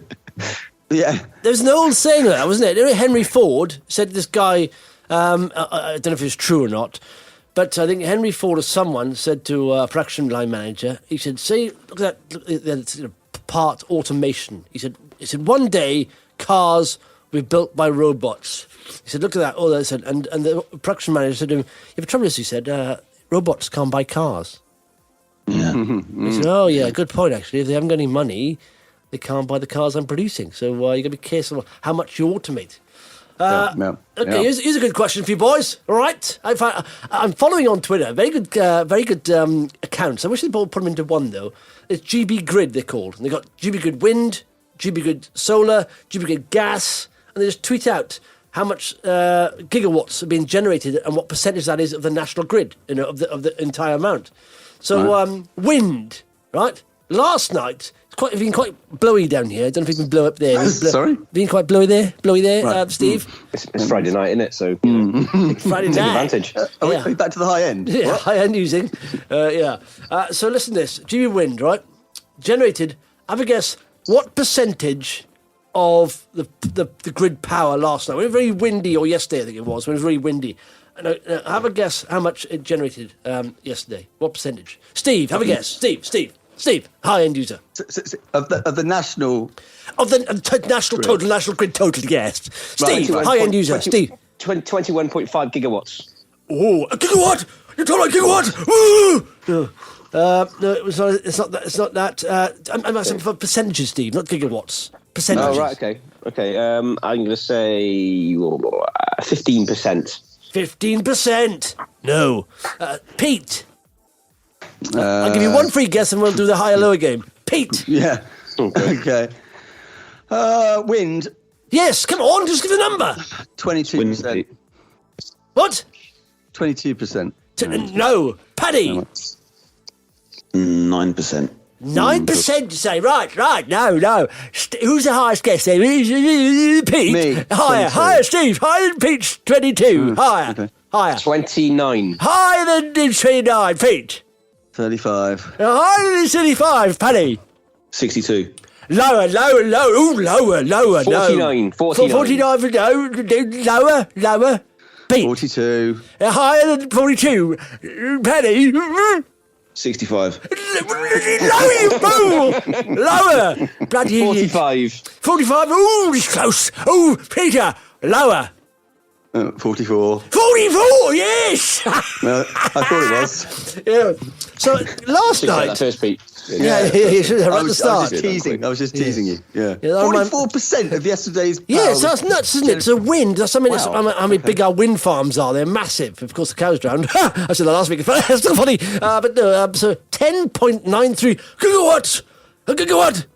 Speaker 3: Yeah.
Speaker 2: There's an old saying of that, wasn't it? Henry Ford said this guy, I don't know if it's true or not, but I think Henry Ford or someone said to a production line manager, he said, look at that part automation. He said, one day cars will be built by robots. He said, look at that. Oh, they said, and the production manager said to him, the trouble is, he said, robots can't buy cars.
Speaker 5: Yeah.
Speaker 2: He said, oh, yeah, good point, actually. If they haven't got any money, they can't buy the cars I'm producing. So you've got to be careful how much you automate. Okay, here's a good question for you boys. All right, I'm following on Twitter. Very good accounts. I wish they'd all put them into one though. It's GB Grid they're called. And they got GB Grid Wind, GB Grid Solar, GB Grid Gas, and they just tweet out how much gigawatts are being generated and what percentage that is of the national grid, of the entire amount. So wind, right? Last night. It's been quite blowy down here. I don't know if you can blow up there.
Speaker 3: Sorry?
Speaker 2: Been quite blowy there,
Speaker 3: right.
Speaker 2: Steve?
Speaker 4: It's Friday night, isn't it? So
Speaker 2: Friday night.
Speaker 4: Advantage.
Speaker 3: Are we back to the high end?
Speaker 2: Yeah, high end using. So listen to this. GB Wind, right? Generated, have a guess, what percentage of the grid power last night? When it was very windy, or yesterday I think it was, when it was very windy. Have a guess how much it generated yesterday. What percentage? Steve, have a guess. Steve, high-end user.
Speaker 3: Of the national...
Speaker 2: Of the national total, national grid total, yes. Steve, high-end user, Steve.
Speaker 4: 21.5 gigawatts.
Speaker 2: Oh, a gigawatt! You're talking about a gigawatt! Woo! No, it's not that. I'm asking for percentages, Steve, not gigawatts. Percentages.
Speaker 4: Oh, right, okay. I'm going to say 15%.
Speaker 2: 15%. No. Pete. I'll give you one free guess and we'll do the higher-lower game. Pete.
Speaker 3: Yeah. Okay. Wind.
Speaker 2: Yes, come on, just give the number.
Speaker 3: 22%.
Speaker 2: What?
Speaker 3: 22%.
Speaker 2: No. Paddy.
Speaker 5: 9%.
Speaker 2: 9%, you say? Right. No. Who's the highest guess there? Pete?
Speaker 3: Me.
Speaker 2: Higher, Steve. Higher than Pete's 22. Higher.
Speaker 3: Okay.
Speaker 2: Higher.
Speaker 4: 29.
Speaker 2: Higher than 29, Pete.
Speaker 3: 35.
Speaker 2: Higher than 35, Paddy.
Speaker 5: 62.
Speaker 2: Lower. Ooh, lower.
Speaker 4: 49.
Speaker 2: 49, no. Lower. Pete.
Speaker 3: 42.
Speaker 2: Higher than 42. Paddy.
Speaker 5: 65.
Speaker 2: Lower, you fool! Lower! Bloody
Speaker 4: 45.
Speaker 2: 45. Ooh, it's close. Ooh, Peter, lower.
Speaker 3: 44.
Speaker 2: 44, yes!
Speaker 3: No, I thought it was.
Speaker 2: Yeah. So last
Speaker 4: That
Speaker 2: night...
Speaker 4: first Pete.
Speaker 2: Yeah, you should have at the start.
Speaker 3: I was just teasing you. Yeah.
Speaker 2: 44%
Speaker 3: of yesterday's.
Speaker 2: Yeah, so that's nuts, isn't it? It's a wind. That's something.
Speaker 3: Wow.
Speaker 2: I mean, big our wind farms are. They're massive. Of course, the cows drowned. I said that last week. It's still funny. But no, so 10.93 gigawatts. A gigawatt.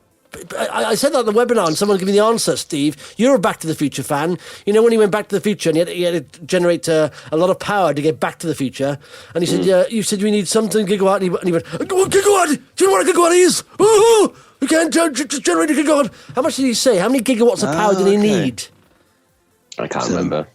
Speaker 2: I said that on the webinar and someone gave me the answer, Steve. You're a Back to the Future fan. You know when he went Back to the Future and he had to generate a lot of power to get back to the future. And he said, yeah, you said we need something gigawatt. And he went, gigawatt? Do you know what a gigawatt is? Oh, we can't just generate a gigawatt. How much did he say? How many gigawatts of power did he need?
Speaker 4: I can't remember.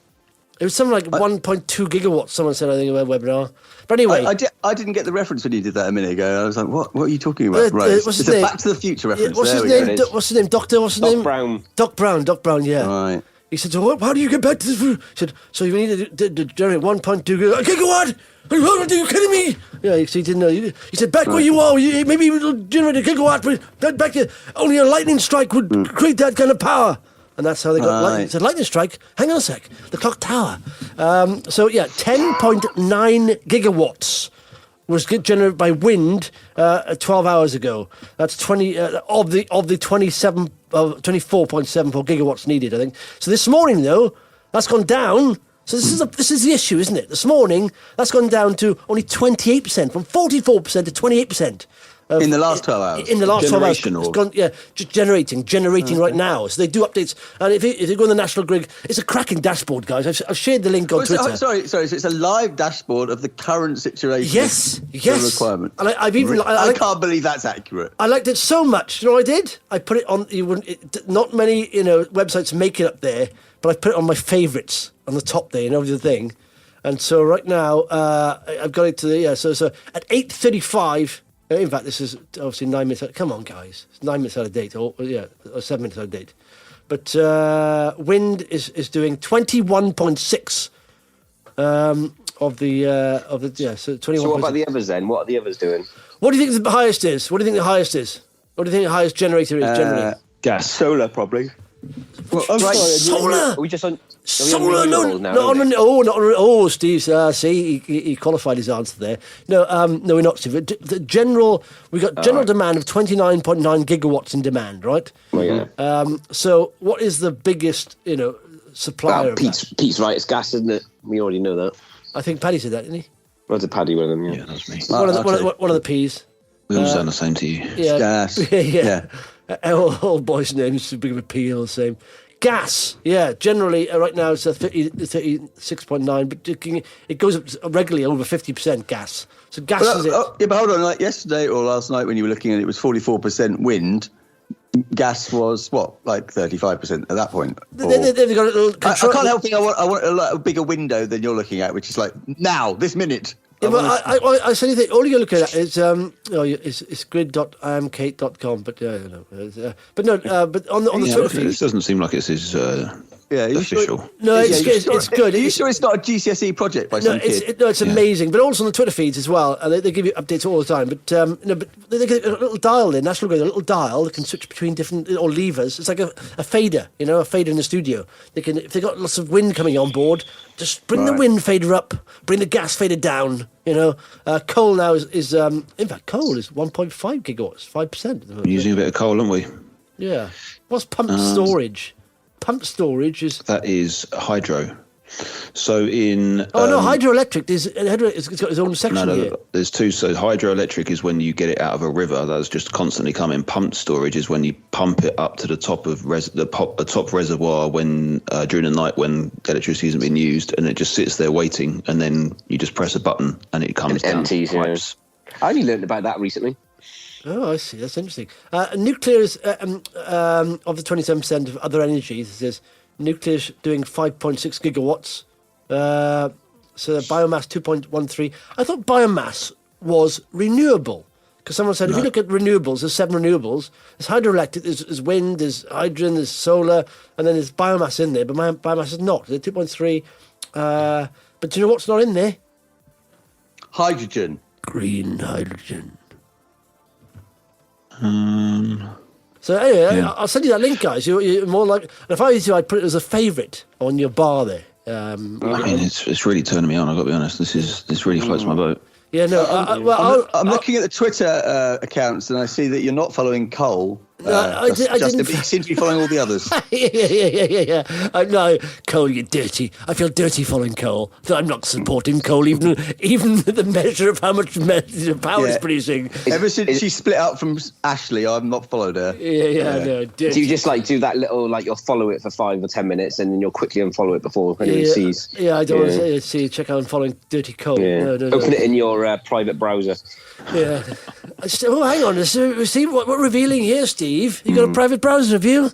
Speaker 2: It was something like 1.2 gigawatts, someone said, I think, in a webinar. But anyway.
Speaker 3: I didn't get the reference when you did that a minute ago. I was like, what are you talking about? Right.
Speaker 2: What's his
Speaker 3: it's
Speaker 2: name?
Speaker 3: a Back to the Future reference.
Speaker 2: What's his name? What's his name? Doctor? What's his name?
Speaker 4: Brown.
Speaker 2: Doc Brown, yeah.
Speaker 3: Right.
Speaker 2: He said, so how do you get back to this? He said, so you need to generate 1.2 gigawatt? Are you kidding me? Yeah, so he didn't know. He said, back where you are, maybe you will generate a gigawatt, but back there, only a lightning strike would create that kind of power. And that's how they got lightning. It's a lightning strike. Hang on a sec. The clock tower. 10.9 gigawatts was generated by wind 12 hours ago. That's 20 of the 24.74 gigawatts needed, I think. So this morning, though, that's gone down. So this is the issue, isn't it? This morning, that's gone down to only 28%, from 44% to 28%.
Speaker 3: In the last 12 hours?
Speaker 2: In the last 12 hours.
Speaker 5: Or...
Speaker 2: It's gone, just generating right now. So they do updates. And if you go on the National Grid, it's a cracking dashboard, guys. I've shared the link on Twitter.
Speaker 3: Sorry. So it's a live dashboard of the current situation.
Speaker 2: Yes.
Speaker 3: The requirement.
Speaker 2: And
Speaker 3: I can't believe that's accurate.
Speaker 2: I liked it so much. You know what I did? I put it on. Not many websites make it up there, but I put it on my favourites on the top there, over the thing. And so right now, I've got it to the So at 8:35. In fact, this is obviously 9 minutes. Come on, guys! It's 9 minutes out of date, or 7 minutes out of date. But wind is doing 21.6 of the So 21.
Speaker 4: So what about the others then? What are the others doing?
Speaker 2: What do you think the highest is? What do you think the highest is? What do you think the highest generator is generally?
Speaker 5: Gas.
Speaker 3: Solar, probably.
Speaker 4: Well,
Speaker 2: Solar.
Speaker 4: Are we just on?
Speaker 2: Solar, Steve. See, he qualified his answer there. No, we're not, Steve. The general, we got general demand of 29.9 gigawatts in demand, right?
Speaker 4: Oh, yeah.
Speaker 2: So, what is the biggest, supplier?
Speaker 4: Well, Pete's right. It's gas, isn't it? We already know that.
Speaker 2: I think Paddy said that, didn't he?
Speaker 4: Was it Paddy? One of them.
Speaker 5: Yeah, that's me.
Speaker 2: One of the P's.
Speaker 5: We all sound the same to you.
Speaker 2: Yeah.
Speaker 3: Gas.
Speaker 2: Yeah. All boys' names, a big of a P, all the same. Gas, generally right now it's 36.9, but it goes up regularly over 50% gas. So gas is it.
Speaker 3: But hold on, like yesterday or last night when you were looking at it, was 44% wind. Gas was like 35% at that point.
Speaker 2: They've got a little control.
Speaker 3: I can't help thinking I want a bigger window than you're looking at, which is like now, this minute.
Speaker 2: Yeah, but I said all you're looking at is it's grid.imkate.com, but I don't know. But on the Twitter feed,
Speaker 5: it doesn't seem like it's his official.
Speaker 2: Sure? No, it's good.
Speaker 3: Are you sure it's not a GCSE project by some kid?
Speaker 2: It's amazing. But also on the Twitter feeds as well, they give you updates all the time. But but they get a little dial there, National Grid, a little dial that can switch between different or levers. It's like a fader, a fader in the studio. They can, if they've got lots of wind coming on board, just bring the wind fader up, bring the gas fader down. Coal now is in fact coal is 1.5 gigawatts, 5%.
Speaker 5: We're using a bit of coal, aren't we?
Speaker 2: Yeah. What's pumped storage? Pumped storage is
Speaker 5: hydro. So in
Speaker 2: hydroelectric it's got its own section here.
Speaker 5: There's two. So hydroelectric is when you get it out of a river that's just constantly coming. Pumped storage is when you pump it up to the top of the top reservoir when during the night when electricity isn't being used, and it just sits there waiting, and then you just press a button and it comes down.
Speaker 4: Empties. I only learned about that recently.
Speaker 2: Oh, I see. That's interesting. Nuclear is, of the 27% of other energies, it says nuclear is doing 5.6 gigawatts. So the biomass 2.13. I thought biomass was renewable. Because someone said, if you look at renewables, there's 7 renewables. There's hydroelectric, there's wind, there's hydrogen, there's solar, and then there's biomass in there. But biomass is not. There's 2.3. But do you know what's not in there?
Speaker 3: Hydrogen.
Speaker 2: Green hydrogen. So anyway, I'll send you that link, guys. You're more like, and if I was you, I'd put it as a favourite on your bar there.
Speaker 5: I mean, it's really turning me on. I've got to be honest. This really floats my boat.
Speaker 2: Yeah, no.
Speaker 3: I'm looking at the Twitter accounts, and I see that you're not following Cole.
Speaker 2: I didn't.
Speaker 3: You seem to be following all the others.
Speaker 2: Yeah. No, Cole, you're dirty. I feel dirty following Cole. I'm not supporting Cole, even the measure of how much power he's producing.
Speaker 3: Ever since she split up from Ashley, I've not followed her.
Speaker 2: Yeah. No, dirty.
Speaker 4: Do you just do that little you'll follow it for 5 or 10 minutes and then you'll quickly unfollow it before anyone sees?
Speaker 2: Yeah, I don't want to see. Check out following dirty Cole.
Speaker 4: Yeah. No. Open it in your private browser.
Speaker 2: Yeah. Hang on. See what we're revealing here, Steve. You got a private browser, have you?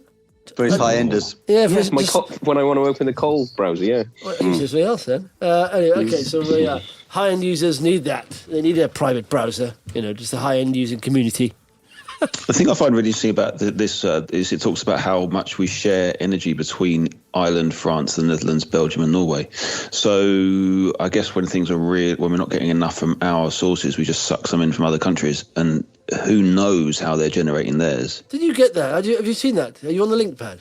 Speaker 3: For his high-enders.
Speaker 2: Yeah,
Speaker 4: when I want to open the Cole browser, yeah.
Speaker 2: Well, use something else then. Anyway, okay, so high-end users need that. They need a private browser, just the high-end using community.
Speaker 5: The thing I find really interesting about this is it talks about how much we share energy between Ireland, France, the Netherlands, Belgium and Norway. So I guess when things are when we're not getting enough from our sources, we just suck some in from other countries, and who knows how they're generating theirs.
Speaker 2: Did you get that? Have you seen that? Are you on the link pad?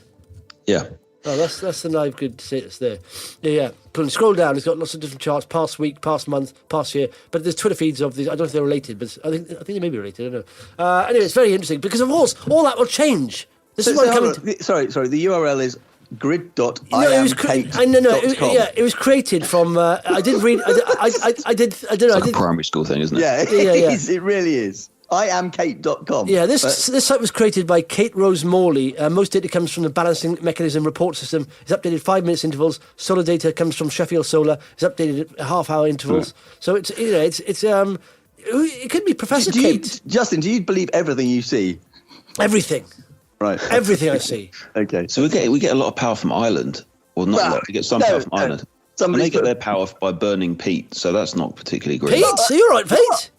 Speaker 5: Yeah.
Speaker 2: Oh, that's the live good status there. Yeah. Scroll down. It's got lots of different charts: past week, past month, past year. But there's Twitter feeds of these. I don't know if they're related, but I think they may be related. I don't know. Anyway, it's very interesting because of course all that will change. This is what I'm coming to.
Speaker 3: Sorry. The URL is grid.iamkate.com.
Speaker 2: It was created from. I did read. I did. I don't know.
Speaker 5: It's like a primary school thing, isn't it?
Speaker 3: Yeah, it really is. iamkate.com.
Speaker 2: Yeah, this site was created by Kate Rose Morley. Most data comes from the Balancing Mechanism report system. It's updated 5 minutes intervals. Solar data comes from Sheffield Solar. It's updated at half-hour intervals. So it's it could be Professor Kate.
Speaker 3: Justin, do you believe everything you see?
Speaker 2: Everything.
Speaker 3: Right.
Speaker 2: Everything I see.
Speaker 3: Okay.
Speaker 5: So we get a lot of power from Ireland, or not a lot. We get some power from Ireland. And they get their power by burning peat, so that's not particularly great.
Speaker 2: Peat? So you're right, Pete.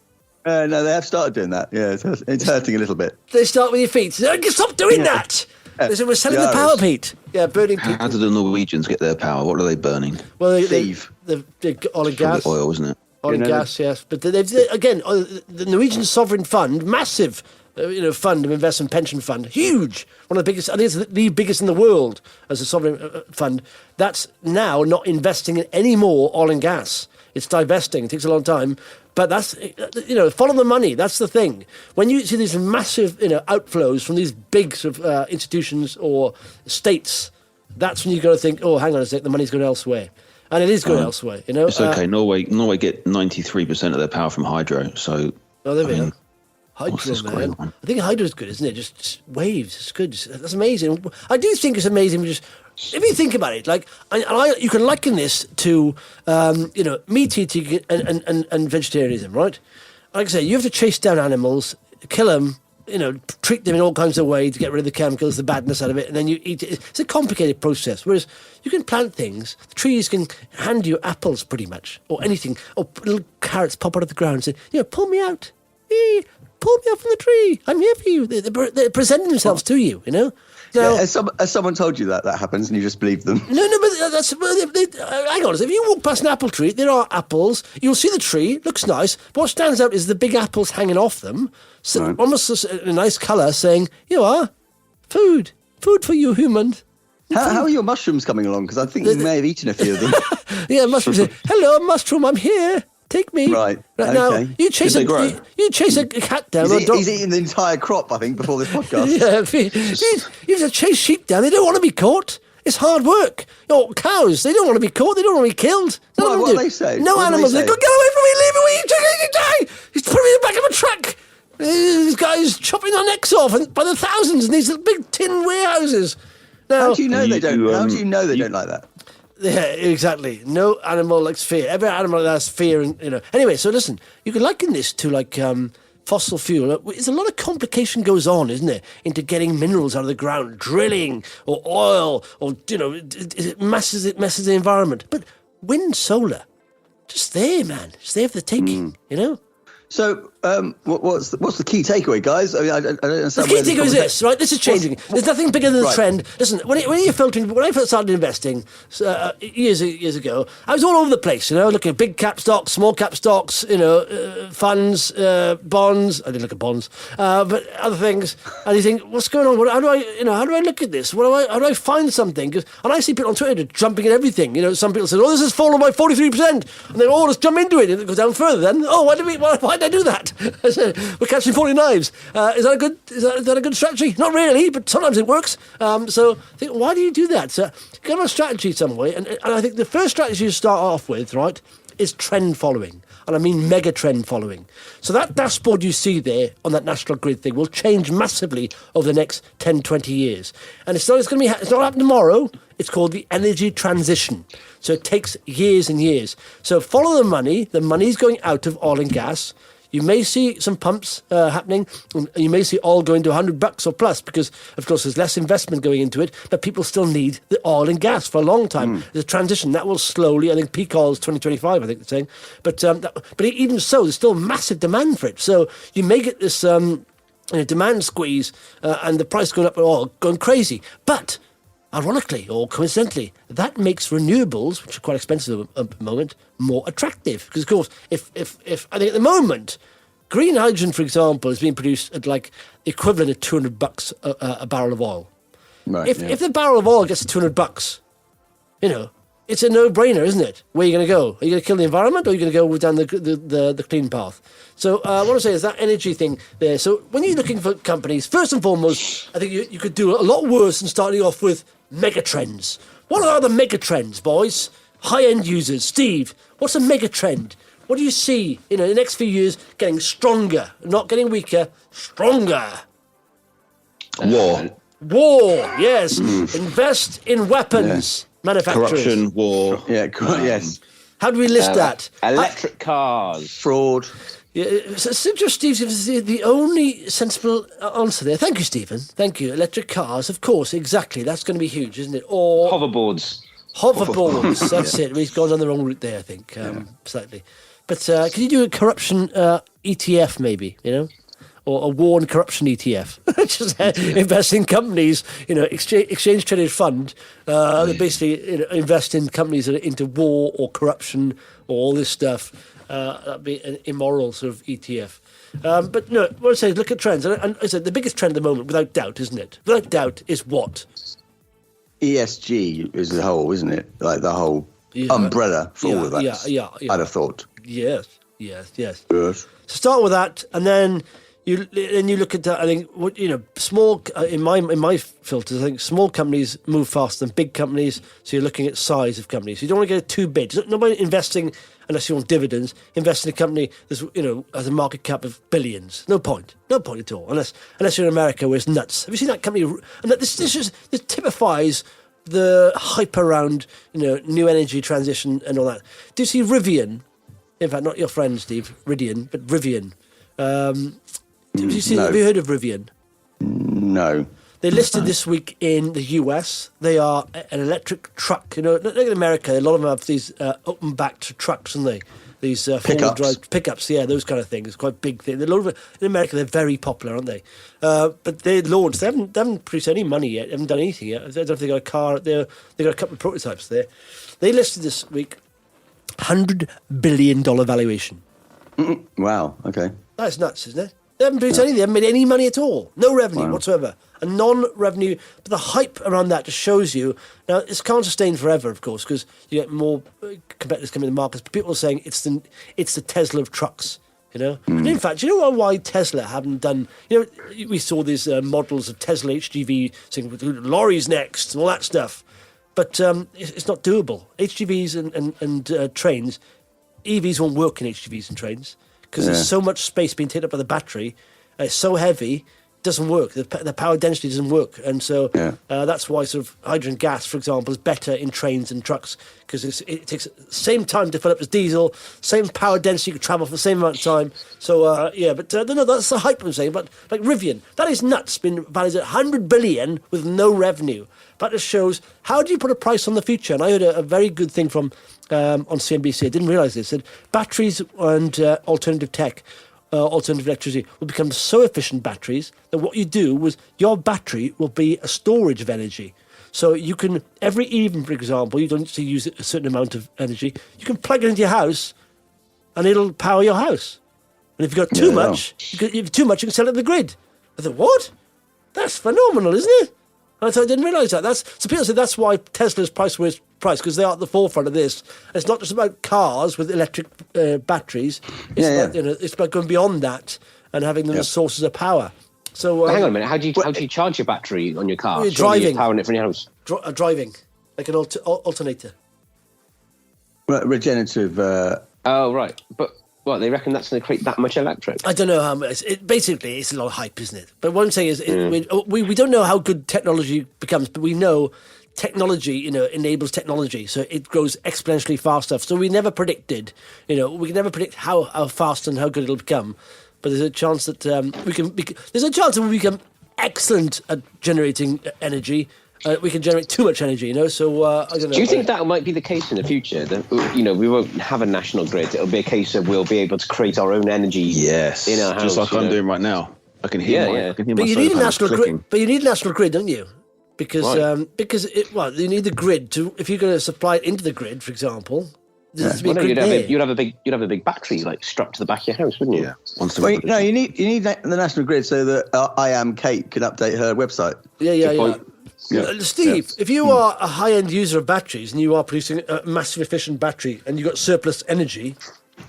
Speaker 3: No, they have started doing that. Yeah, it's hurting a little bit.
Speaker 2: They start with your feet. Stop doing that! They said, we're selling the power, Pete. Yeah, burning peat.
Speaker 5: How do the Norwegians get their power? What are they burning?
Speaker 2: Well, they oil and gas.
Speaker 5: Oil, isn't it?
Speaker 2: Oil and gas, yes. But the Norwegian Sovereign Fund, massive fund of investment pension fund, huge, one of the biggest. I think it's the biggest in the world as a sovereign fund. That's now not investing in any more oil and gas. It's divesting. It takes a long time, but that's follow the money. That's the thing. When you see these massive outflows from these big sort of institutions or states, that's when you got to think, oh, hang on a sec, the money's going elsewhere. And it is going elsewhere, It's
Speaker 5: okay. Norway get 93% of their power from hydro. So
Speaker 2: there we go. Hydro, man. I think hydro's good, isn't it? Just waves. It's good. That's amazing. I do think it's amazing. If you think about it, you can liken this to meat eating and vegetarianism, right? Like I say, you have to chase down animals, kill them, treat them in all kinds of ways to get rid of the chemicals, the badness out of it, and then you eat it. It's a complicated process. Whereas you can plant things, the trees can hand you apples pretty much, or anything, or little carrots pop out of the ground and say, pull me out. Pull me up from the tree. I'm here for you. They're presenting themselves to you, Now,
Speaker 3: has someone told you that happens and you just believe them?
Speaker 2: No, but that's... hang on. If you walk past an apple tree, there are apples. You'll see the tree. Looks nice. But what stands out is the big apples hanging off them. So
Speaker 3: right.
Speaker 2: Almost a nice colour saying, you are food. Food for you, human.
Speaker 3: How are your mushrooms coming along? Because I think you may have eaten a few of them.
Speaker 2: Yeah, mushrooms say, hello, mushroom, I'm here. Take me.
Speaker 3: Right. Okay.
Speaker 2: Now, you chase a cat down.
Speaker 3: He's eating the entire crop, I think, before this podcast.
Speaker 2: Yeah. You chase sheep down. They don't want to be caught. It's hard work. Cows, they don't want to be caught. They don't want to be killed.
Speaker 3: What do they say?
Speaker 2: No animals. They go, get away from me, leave me, you die. He's putting me in the back of a truck. These guys chopping their necks off by the thousands in these big tin warehouses. Now,
Speaker 3: how do you know they don't? How do you know they don't like that?
Speaker 2: Yeah, exactly. No animal likes fear. Every animal has fear, and Anyway, so listen, you can liken this to fossil fuel, there's a lot of complication goes on, isn't there, into getting minerals out of the ground, drilling or oil, or it messes the environment. But wind, solar, just there, man, just there for the taking,
Speaker 3: So, what's the key takeaway, guys? I mean, I don't understand.
Speaker 2: The key takeaway is this, right? This is changing. There's nothing bigger than the trend. Listen, when I first started investing years ago, I was all over the place. Looking at big cap stocks, small cap stocks, funds, bonds. I didn't look at bonds, but other things. And you think, what's going on? How do I look at this? How do I find something? And I see people on Twitter jumping at everything. Some people say, this has fallen by 43%, and they all just jump into it, and it goes down further. Then, why did I do that? I said, we're catching falling knives. Is that a good strategy? Not really, but sometimes it works. So I think, why do you do that? So you got a strategy some way, and I think the first strategy you start off with, right, is trend following. And I mean mega trend following. So that dashboard you see there on that National Grid thing will change massively over the next 10, 20 years. And it's not happening tomorrow. It's called the energy transition. So it takes years and years. So follow the money. The money's going out of oil and gas. You may see some pumps happening. And you may see oil going to $100 or plus because, of course, there's less investment going into it, but people still need the oil and gas for a long time. There's a transition. That will slowly, I think peak oil is 2025, I think they're saying. But even so, there's still massive demand for it. So you may get this demand squeeze and the price going up at oil, going crazy. But ironically or coincidentally, that makes renewables, which are quite expensive at the moment, more attractive. Because, of course, if I think at the moment, green hydrogen, for example, is being produced at like the equivalent of $200 a barrel of oil.
Speaker 3: Right,
Speaker 2: If the barrel of oil gets to $200, it's a no-brainer, isn't it? Where are you going to go? Are you going to kill the environment, or are you going to go down the clean path? So I want to say is that energy thing there. So when you're looking for companies, first and foremost, I think you could do a lot worse than starting off with megatrends. What are the megatrends, boys? High-end users. Steve, what's a megatrend? What do you see in the next few years getting stronger, not getting weaker, stronger?
Speaker 5: War,
Speaker 2: yes. Invest in weapons manufacturers.
Speaker 5: corruption, war.
Speaker 3: Yes.
Speaker 2: How do we list that?
Speaker 4: Electric cars.
Speaker 3: Fraud.
Speaker 2: Yeah, so Steve gives the only sensible answer there. Thank you, Stephen. Thank you. Electric cars, of course, exactly. That's going to be huge, isn't it? Or
Speaker 4: Hoverboards.
Speaker 2: That's it. We've gone down the wrong route there, I think, slightly. But can you do a corruption ETF, maybe? Or a war and corruption ETF? Just invest in companies. Exchange traded fund. That basically invest in companies that are into war or corruption or all this stuff. That'd be an immoral sort of ETF. But no, what I say is look at trends. And I said the biggest trend at the moment, without doubt, isn't it? Without doubt, is what?
Speaker 3: ESG is the whole, isn't it? Like the whole umbrella for all of that.
Speaker 2: Yeah.
Speaker 3: I'd have thought.
Speaker 2: Yes.
Speaker 3: Yes.
Speaker 2: So start with that, and then you look at that. I think small in my filters. I think small companies move faster than big companies. So you're looking at size of companies. You don't want to get too big. Nobody investing unless you want dividends. Invest in a company that's has a market cap of billions. No point at all. Unless you're in America, where it's nuts. Have you seen that company? And this typifies the hype around new energy transition and all that. Do you see Rivian? In fact, not your friend Steve Rivian, but Rivian. Have you heard of Rivian?
Speaker 3: No.
Speaker 2: They listed this week in the US. They are an electric truck. Look in America, a lot of them have these open-backed trucks, and these four-wheel drive pickups. Yeah, those kind of things. It's quite a big thing. In America, they're very popular, aren't they? But they launched. They haven't produced any money yet. They haven't done anything yet. I don't know if they got a car. They got a couple of prototypes there. They listed this week $100 billion valuation.
Speaker 3: Wow. Okay.
Speaker 2: That's nuts, isn't it? They haven't produced anything. They haven't made any money at all. No revenue whatsoever. A non-revenue. But the hype around that just shows you. Now, this can't sustain forever, of course, because you get more competitors coming in the markets. But people are saying it's the Tesla of trucks. And in fact, do you know why Tesla haven't done? We saw these models of Tesla HGV saying lorries next and all that stuff. But it's not doable. HGVs and trains, EVs won't work in HGVs and trains because there's so much space being taken up by the battery. It's so heavy, doesn't work. The power density doesn't work, and so that's why sort of hydrogen gas, for example, is better in trains and trucks because it takes the same time to fill up as diesel, same power density, you can travel for the same amount of time. So no, that's the hype I'm saying. But like Rivian, that is nuts. Been valued at 100 billion with no revenue. That just shows how do you put a price on the future. And I heard a very good thing from on CNBC. I didn't realise this. That batteries and alternative tech. Alternative electricity will become so efficient batteries that what you do was your battery will be a storage of energy. So you can, every evening, for example, you don't need to use a certain amount of energy. You can plug it into your house and it'll power your house. And if you've got too much, if you can sell it to the grid. I thought, what? That's phenomenal, isn't it? And I thought I didn't realise that. So people say that's why Tesla's price was priced, because they are at the forefront of this. It's not just about cars with electric batteries. It's about going beyond that and having them as sources of power. So
Speaker 4: hang on a minute. How do you charge your battery on your car?
Speaker 2: You're driving,
Speaker 4: powering it from your house.
Speaker 2: Driving like an alternator.
Speaker 3: Regenerative.
Speaker 4: Oh right, but. Well, they reckon that's going to create that much electric.
Speaker 2: I don't know how much. Basically, it's a lot of hype, isn't it? But what I'm saying is, we don't know how good technology becomes, but we know technology, enables technology, so it grows exponentially faster. So we never predicted, we can never predict how fast and how good it'll become. But there's a chance that there's a chance that we become excellent at generating energy. We can generate too much energy, so I don't know.
Speaker 4: Do you think that might be the case in the future? That, we won't have a national grid. It'll be a case of we'll be able to create our own energy in our house.
Speaker 5: Just like I'm doing right now. I can hear I can hear
Speaker 2: but
Speaker 5: my
Speaker 2: you need a national
Speaker 5: clicking.
Speaker 2: grid. But you need a national grid, don't you? Because you need the grid to, if you're going to supply it into the grid, for example. You'd
Speaker 4: have a big battery like strapped to the back of your house, wouldn't you?
Speaker 3: Yeah. You need the national grid so that I Am Kate can update her website.
Speaker 2: Yeah. Steve, if you are a high-end user of batteries and you are producing a massive efficient battery and you've got surplus energy,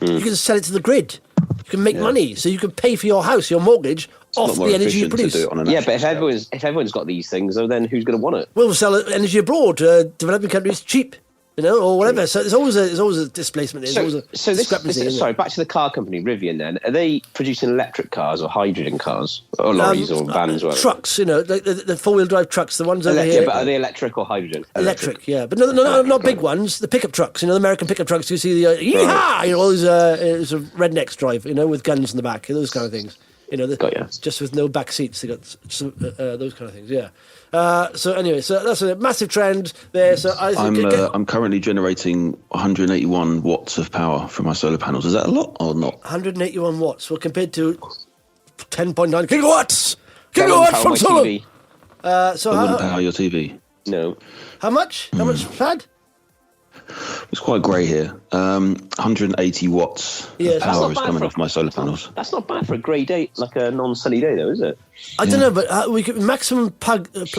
Speaker 2: you can sell it to the grid. You can make money, so you can pay for your house, your mortgage, off the energy you produce.
Speaker 4: But if everyone's got these things, then who's going to want it?
Speaker 2: We'll sell energy abroad, developing countries cheap. Or whatever. So there's always a displacement. There's always a discrepancy.
Speaker 4: Sorry, back to the car company, Rivian then. Are they producing electric cars or hydrogen cars? Or lorries or vans?
Speaker 2: Trucks, like the four-wheel drive trucks, the ones over here.
Speaker 4: Yeah, but are they electric or hydrogen?
Speaker 2: Electric, yeah. But no, not big ones. The pickup trucks, the American pickup trucks, you see the, yeehaw! All those sort of rednecks drive, with guns in the back, those kind of things. Just with no back seats. They got those kind of things, yeah. So anyway, so that's a massive trend there. So
Speaker 5: I'm currently generating 181 watts of power from my solar panels. Is that a lot or not?
Speaker 2: 181 watts. Well, compared to 10.9 gigawatts from solar. So
Speaker 5: I wouldn't power your TV.
Speaker 4: No.
Speaker 2: How much? How much, Pad?
Speaker 5: It's quite grey here. 180 watts of power is coming off my solar panels.
Speaker 4: That's not bad for a grey day, like a non-sunny day, though, is it?
Speaker 2: I don't know, but we could maximum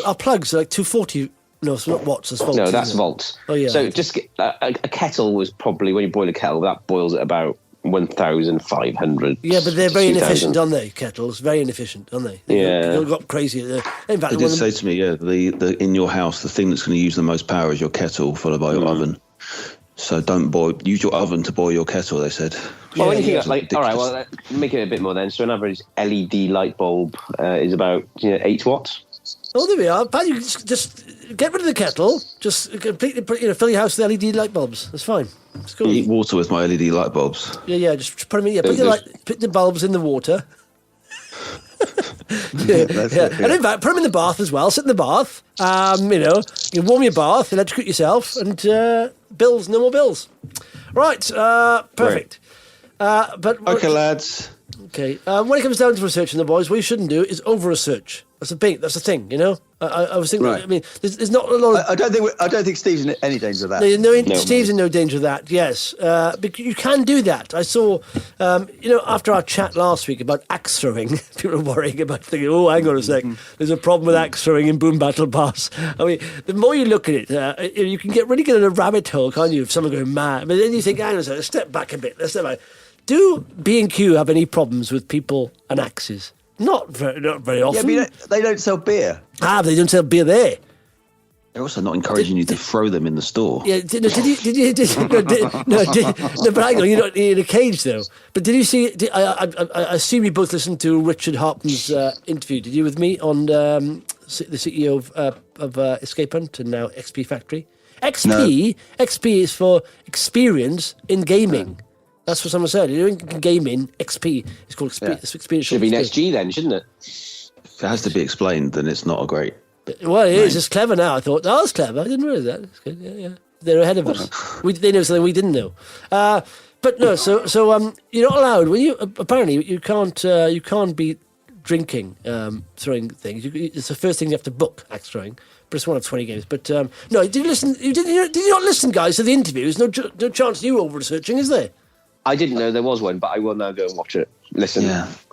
Speaker 2: our plugs are like 240. No, it's not watts. It's volts.
Speaker 4: No, that's volts.
Speaker 2: Oh yeah.
Speaker 4: So just a kettle was probably, when you boil a kettle, that boils at about 1,500.
Speaker 2: Yeah, but they're very inefficient, aren't they? Kettles, very inefficient, aren't they? They got crazy. In fact,
Speaker 5: they did say to me, the in your house, the thing that's going to use the most power is your kettle, followed by your oven. So don't use your oven to boil your kettle, they said.
Speaker 4: Well, anything all right, well, make it a bit more then. So an average LED light bulb is about 8 watts.
Speaker 2: Oh, there we are. Pat, you just get rid of the kettle. Just completely fill your house with LED light bulbs. That's fine. It's cool.
Speaker 5: Heat water with my LED light bulbs.
Speaker 2: Yeah. Just put them in. Put the bulbs in the water. And in fact, put them in the bath as well. Sit in the bath. You warm your bath, electrocute yourself, and no more bills. Right. Perfect.
Speaker 5: Okay, lads.
Speaker 2: Okay. When it comes down to researching the boys, what you shouldn't do is over-research. That's the thing, I was thinking. Right. I mean, there's not a lot of.
Speaker 3: I don't think Steve's in any danger of that.
Speaker 2: Steve's in no danger of that. Yes, because you can do that. I saw, after our chat last week about axe throwing, people were worrying about thinking, "Oh, hang on a second, there's a problem with axe throwing in Boom Battle Pass." I mean, the more you look at it, you can get in a rabbit hole, can't you? If someone going mad, but then you think, "Hang on a second, let's step back a bit. Do B&Q have any problems with people and axes? Not very often.
Speaker 3: Yeah, but they don't sell beer.
Speaker 2: They don't sell beer there.
Speaker 5: They're also not encouraging you to throw them in the store.
Speaker 2: Yeah, but hang on, you're not in a cage though. But did you see? I assume you both listened to Richard Hartman's interview. Did you with me on the CEO of Escape Hunt and now XP Factory? XP is for experience in gaming. That's what someone said. You're in gaming. XP. It's called experience.
Speaker 4: Should be next G then, shouldn't it?
Speaker 5: If it has to be explained, then it's not a great.
Speaker 2: Well, it is. It's clever now. I thought that was clever. I didn't realise that. It's good. Yeah. They're ahead of us. They know something we didn't know. But no. So you're not allowed. When you apparently you can't be drinking, throwing things. It's the first thing you have to book. Axe throwing. But it's one of 20 games. But no, did you listen? Did you not listen, guys, to the interviews? No chance you over researching, is there?
Speaker 4: I didn't know there was one, but I will now go and watch it. Listen,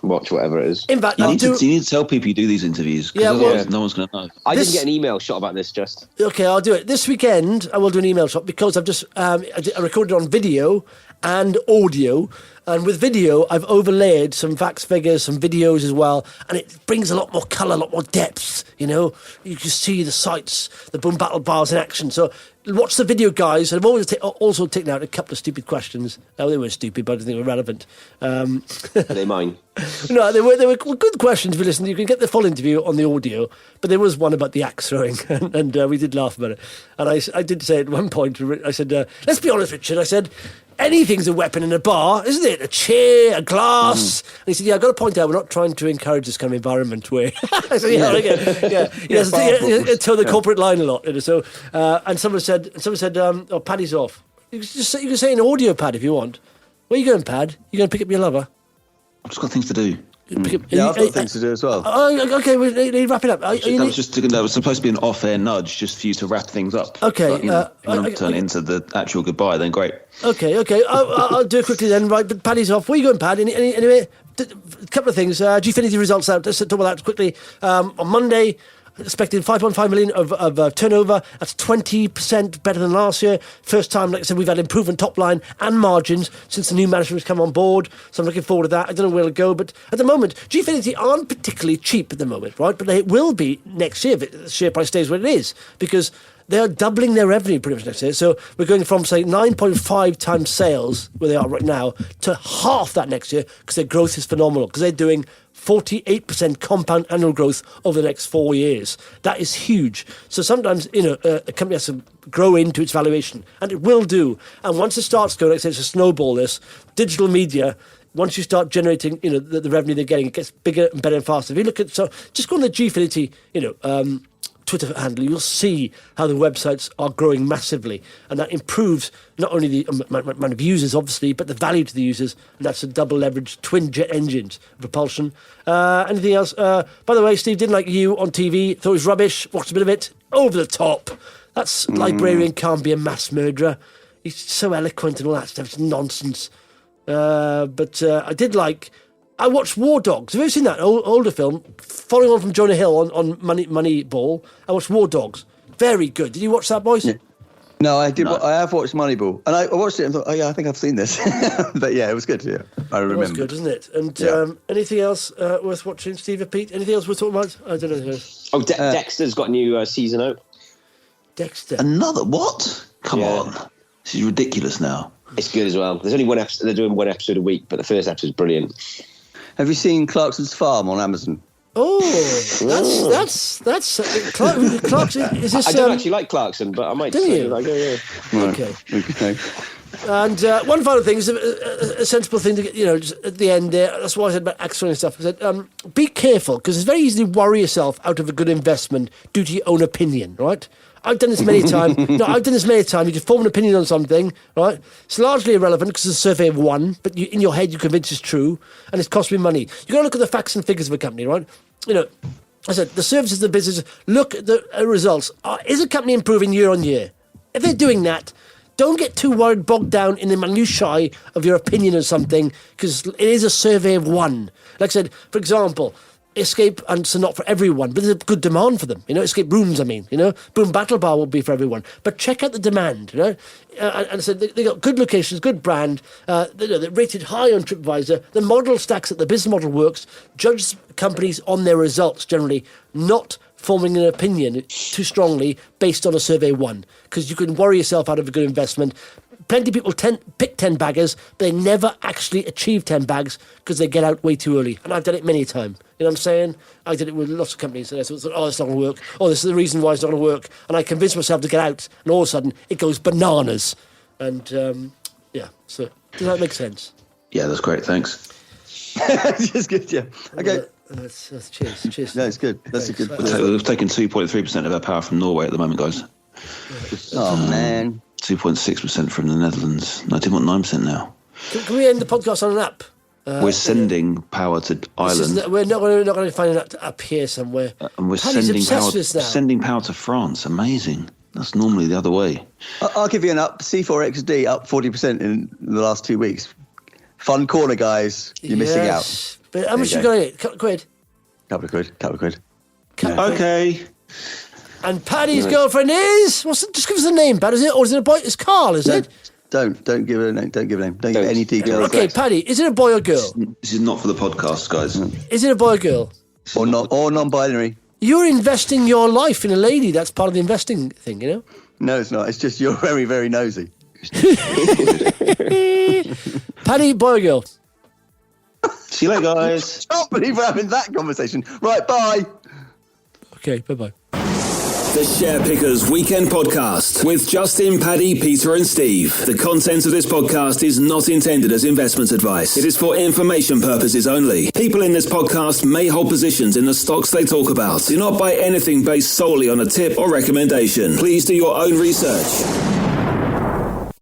Speaker 4: watch whatever it is.
Speaker 2: In fact,
Speaker 5: you need to tell people you do these interviews, because otherwise no one's going to know.
Speaker 4: I didn't get an email shot about this, just.
Speaker 2: Okay, I'll do it. This weekend, I will do an email shot because I've just I recorded on video and audio. And with video, I've overlaid some facts, figures, some videos as well. And it brings a lot more colour, a lot more depth, you know. You can see the sights, the boom battle bars in action. So watch the video, guys. And I've also taken out a couple of stupid questions. No, they weren't stupid, but I think they were relevant.
Speaker 4: Are they mine?
Speaker 2: No, they were good questions if you listen. You can get the full interview on the audio, but there was one about the axe throwing, and we did laugh about it. And I did say at one point, I said, let's be honest, Richard, I said, anything's a weapon in a bar, isn't it? A chair, a glass. And he said, I've got to point out, we're not trying to encourage this kind of environment where... I said, toe the corporate line a lot. You know, so, and someone said, oh, Paddy's off. You can say an audio, Pad, if you want. Where are you going, Pad? You going to pick up your lover?
Speaker 5: I've just got things to do.
Speaker 3: I've got things to do as well.
Speaker 2: Okay, we need to wrap it up.
Speaker 5: That was supposed to be an off-air nudge, just for you to wrap things up.
Speaker 2: Okay.
Speaker 5: But, if you want to turn it into the actual goodbye, then great.
Speaker 2: Okay. I'll do it quickly then. Right, but Paddy's off. Where are you going, Pad? Anyway, a couple of things. Gfinity results out. Let's talk about that quickly. On Monday, expecting 5.5 million of turnover. That's 20% better than last year. First time, like I said, we've had improvement top line and margins since the new management has come on board. So I'm looking forward to that. I don't know where it'll go, but at the moment, Gfinity aren't particularly cheap at the moment, right? But they will be next year if the share price stays where it is, because they are doubling their revenue pretty much next year. So we're going from, say, 9.5 times sales, where they are right now, to half that next year, because their growth is phenomenal, because they're doing 48% compound annual growth over the next 4 years. That is huge. So sometimes, a company has to grow into its valuation, and it will do. And once it starts going, like I said, it's a snowball, this digital media, once you start generating, the revenue they're getting, it gets bigger and better and faster. If you look at, just go on the Gfinity, Twitter handle, you'll see how the websites are growing massively, and that improves not only the amount of users, obviously, but the value to the users, and that's a double leveraged twin jet engines propulsion. Anything else? By the way, Steve didn't like You on TV, thought it was rubbish, watched a bit of it, over the top. That's librarian can't be a mass murderer. He's so eloquent and all that stuff. It's nonsense. But I did like... I watched War Dogs. Have you ever seen that older film? Following on from Jonah Hill on Moneyball. I watched War Dogs. Very good. Did you watch that, boys?
Speaker 3: Yeah. No, I did. No. I have watched Moneyball, and I watched it and thought, oh yeah, I think I've seen this. But yeah, it was good. Yeah, I remember.
Speaker 2: It was good, isn't it? And anything else worth watching, Steve or Pete? Anything else worth talking about? I don't know.
Speaker 4: Oh, Dexter's got a new season out.
Speaker 2: Dexter.
Speaker 5: Another what? Come on, this is ridiculous now.
Speaker 4: It's good as well. There's only one episode. They're doing one episode a week, but the first episode is brilliant.
Speaker 3: Have you seen Clarkson's Farm on Amazon?
Speaker 2: Oh, that's Clarkson. Is this?
Speaker 4: I don't actually like Clarkson, but I might.
Speaker 2: Do you?
Speaker 3: Okay.
Speaker 2: And one final thing is a sensible thing to get, just at the end there. That's why I said about Axel and stuff. I said, be careful, because it's very easy to worry yourself out of a good investment due to your own opinion, right? I've done this many times. You just form an opinion on something, right? It's largely irrelevant because it's a survey of one, but in your head you convince it's true, and it's cost me money. You've got to look at the facts and figures of a company, right? I said, the services of the business, look at the results. Is a company improving year on year? If they're doing that, don't get too worried, bogged down in the minutiae of your opinion of something, because it is a survey of one. Like I said, for example, escape hunts are not for everyone, but there's a good demand for them. Escape rooms, Boom Battle Bar will be for everyone. But check out the demand, And I said, they got good locations, good brand, they're rated high on TripAdvisor, the model stacks up, the business model works, judge companies on their results generally, not forming an opinion too strongly based on a survey one, because you can worry yourself out of a good investment. Plenty of people pick 10 baggers, but they never actually achieve 10 bags because they get out way too early. And I've done it many a time. You know what I'm saying? I did it with lots of companies. And I thought, oh, it's not going to work. Oh, this is the reason why it's not going to work. And I convinced myself to get out. And all of a sudden, it goes bananas. And, so does that make sense?
Speaker 5: Yeah, that's great. Thanks.
Speaker 3: It's good, yeah. Okay.
Speaker 2: Cheers.
Speaker 3: No, it's good. That's a good.
Speaker 5: We've taken 2.3% of our power from Norway at the moment, guys.
Speaker 3: Oh, man.
Speaker 5: 2.6% from the Netherlands. No, 2.9% now.
Speaker 2: Can we end the podcast on an app?
Speaker 5: We're sending power to Ireland.
Speaker 2: We're not going to find an app here somewhere.
Speaker 5: And we're
Speaker 2: Paddy's
Speaker 5: sending power to France. Amazing. That's normally the other way.
Speaker 3: I'll give you an up. C4XD up 40% in the last 2 weeks. Fun corner, guys. You're missing out.
Speaker 2: But how much you got in it? Quid?
Speaker 3: Couple of quid.
Speaker 5: Okay.
Speaker 2: And Paddy's girlfriend is just give us the name, Paddy. Is it, or is it a boy? It's Carl, is it?
Speaker 3: Don't give it a name. Don't give a name. Don't give any details.
Speaker 2: Okay, Paddy, is it a boy or girl?
Speaker 5: This is not for the podcast, guys.
Speaker 2: Is it a boy or girl?
Speaker 3: Or non-binary.
Speaker 2: You're investing your life in a lady. That's part of the investing thing, you know?
Speaker 3: No, it's not. It's just you're very, very nosy.
Speaker 2: Paddy, boy or girl?
Speaker 5: See you later, guys.
Speaker 3: I can't believe we're having that conversation. Right, bye.
Speaker 2: Okay, bye-bye.
Speaker 1: The Share Pickers Weekend Podcast with Justin, Paddy, Peter and Steve. The content of this podcast is not intended as investment advice. It is for information purposes only. People in this podcast may hold positions in the stocks they talk about. Do not buy anything based solely on a tip or recommendation. Please do your own research.